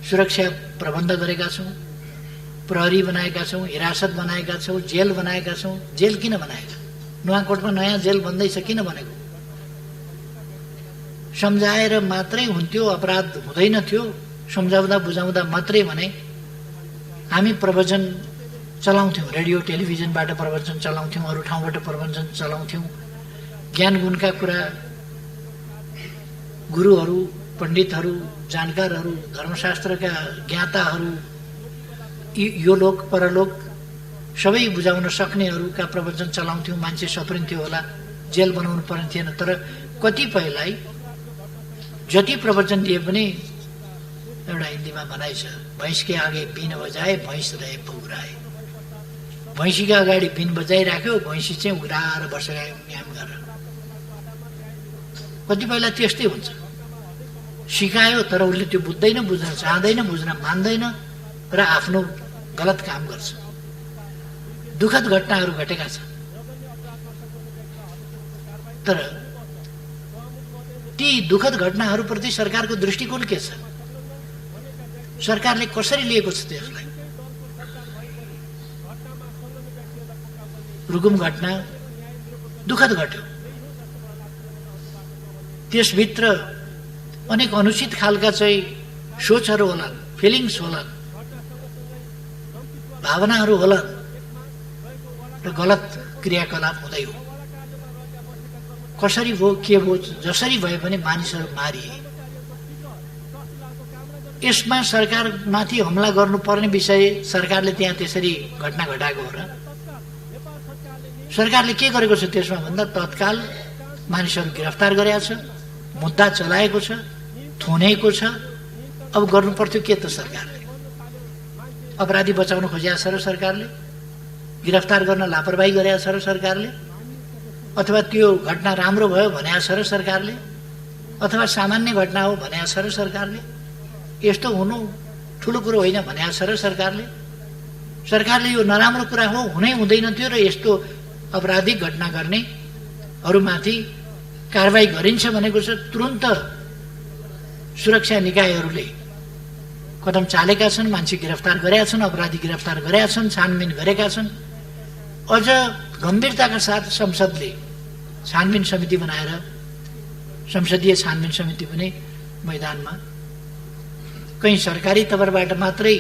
सुरक्षा प्रबन्ध गरेका छौँ, प्रहरी बनाएका छौँ, हिरासत बनाएका छौँ, जेल बनाएका छौँ। जेल किन बनाएका? नुवाकोटमा नयाँ जेल बन्दैछ, किन बनेको? सम्झाएर मात्रै हुन्थ्यो, अपराध हुँदैन थियो। सम्झाउँदा बुझाउँदा मात्रै भने हामी प्रवचन चलाउँथ्यौँ, रेडियो टेलिभिजनबाट प्रवचन चलाउँथ्यौँ, अरू ठाउँबाट प्रवचन चलाउँथ्यौँ। ज्ञान गुणका कुरा गुरुहरू, पण्डितहरू, जानकारहरू, धर्मशास्त्रका ज्ञाताहरू, यो लोक परलोक सबै बुझाउन सक्नेहरूका प्रवचन चलाउँथ्यौँ। मान्छे सप्रिन्थ्यो होला, जेल बनाउनु पर्ने थिएन। तर कतिपयलाई जति प्रवचन दिए पनि एउटा हिन्दीमा भनाइ छ, भैँसके आगे बिन बजाए भैँस रहे पौराए। भैँसीका अगाडि बिन बजाइराख्यो, भैँसी चाहिँ उघ्राएर बसेर म्याम गरेर। कतिपयलाई त्यस्तै हुन्छ, सिकायो तर उसले त्यो बुझ्दैन, बुझ्न चाहँदैन, बुझ्न मान्दैन र आफ्नो गलत काम गर्छ। दुःखद घटनाहरू घटेका छन्। तर ती दुःखद घटनाहरूप्रति सरकारको दृष्टिकोण के छ? सरकारले कसरी लिएको छ त्यसलाई? रुकुम घटना दुःखद घट्यो, त्यसभित्र अनेक अनुचित खालका चाहिँ सोचहरू होलान्, फिलिङ्स होलान्, भावनाहरू होलान् र गलत क्रियाकलाप हुँदै हो। कसरी भयो, के भयो, जसरी भए पनि मानिसहरू मारिए। यसमा सरकारमाथि हमला गर्नुपर्ने विषय सरकारले त्यहाँ त्यसरी घटना घटाएको हो र? सरकारले के गरेको छ त्यसमा भन्दा तत्काल मानिसहरू गिरफ्तार गरेको छ, मुद्दा चलाएको छ, थुनेको छ। अब गर्नु पर्थ्यो के त? सरकारले अपराधी बचाउन खोजेको छ र सरकारले, गिरफ्तार गर्न लापरवाही गरेको छ र सरकारले, अथवा त्यो घटना राम्रो भयो भनेको छ र सरकारले, अथवा सामान्य घटना हो भनेको छ र सरकारले, यस्तो हुनु ठुलो कुरो होइन भनेको छ र सरकारले। सरकारले यो नराम्रो कुरा हो, हुनै हुँदैन थियो र यस्तो अपराधिक घटना गर्नेहरूमाथि कारवाही गरिन्छ भनेको छ। तुरन्त सुरक्षा निकायहरूले कदम चालेका छन्, मान्छे गिरफ्तार गरेका छन्, अपराधी गिरफ्तार गरेका छन्, छानबिन गरेका छन्। अझ गम्भीरताका साथ संसदले छानबिन समिति बनाएर, संसदीय छानबिन समिति पनि मैदानमा कहीँ सरकारी तवरबाट मात्रै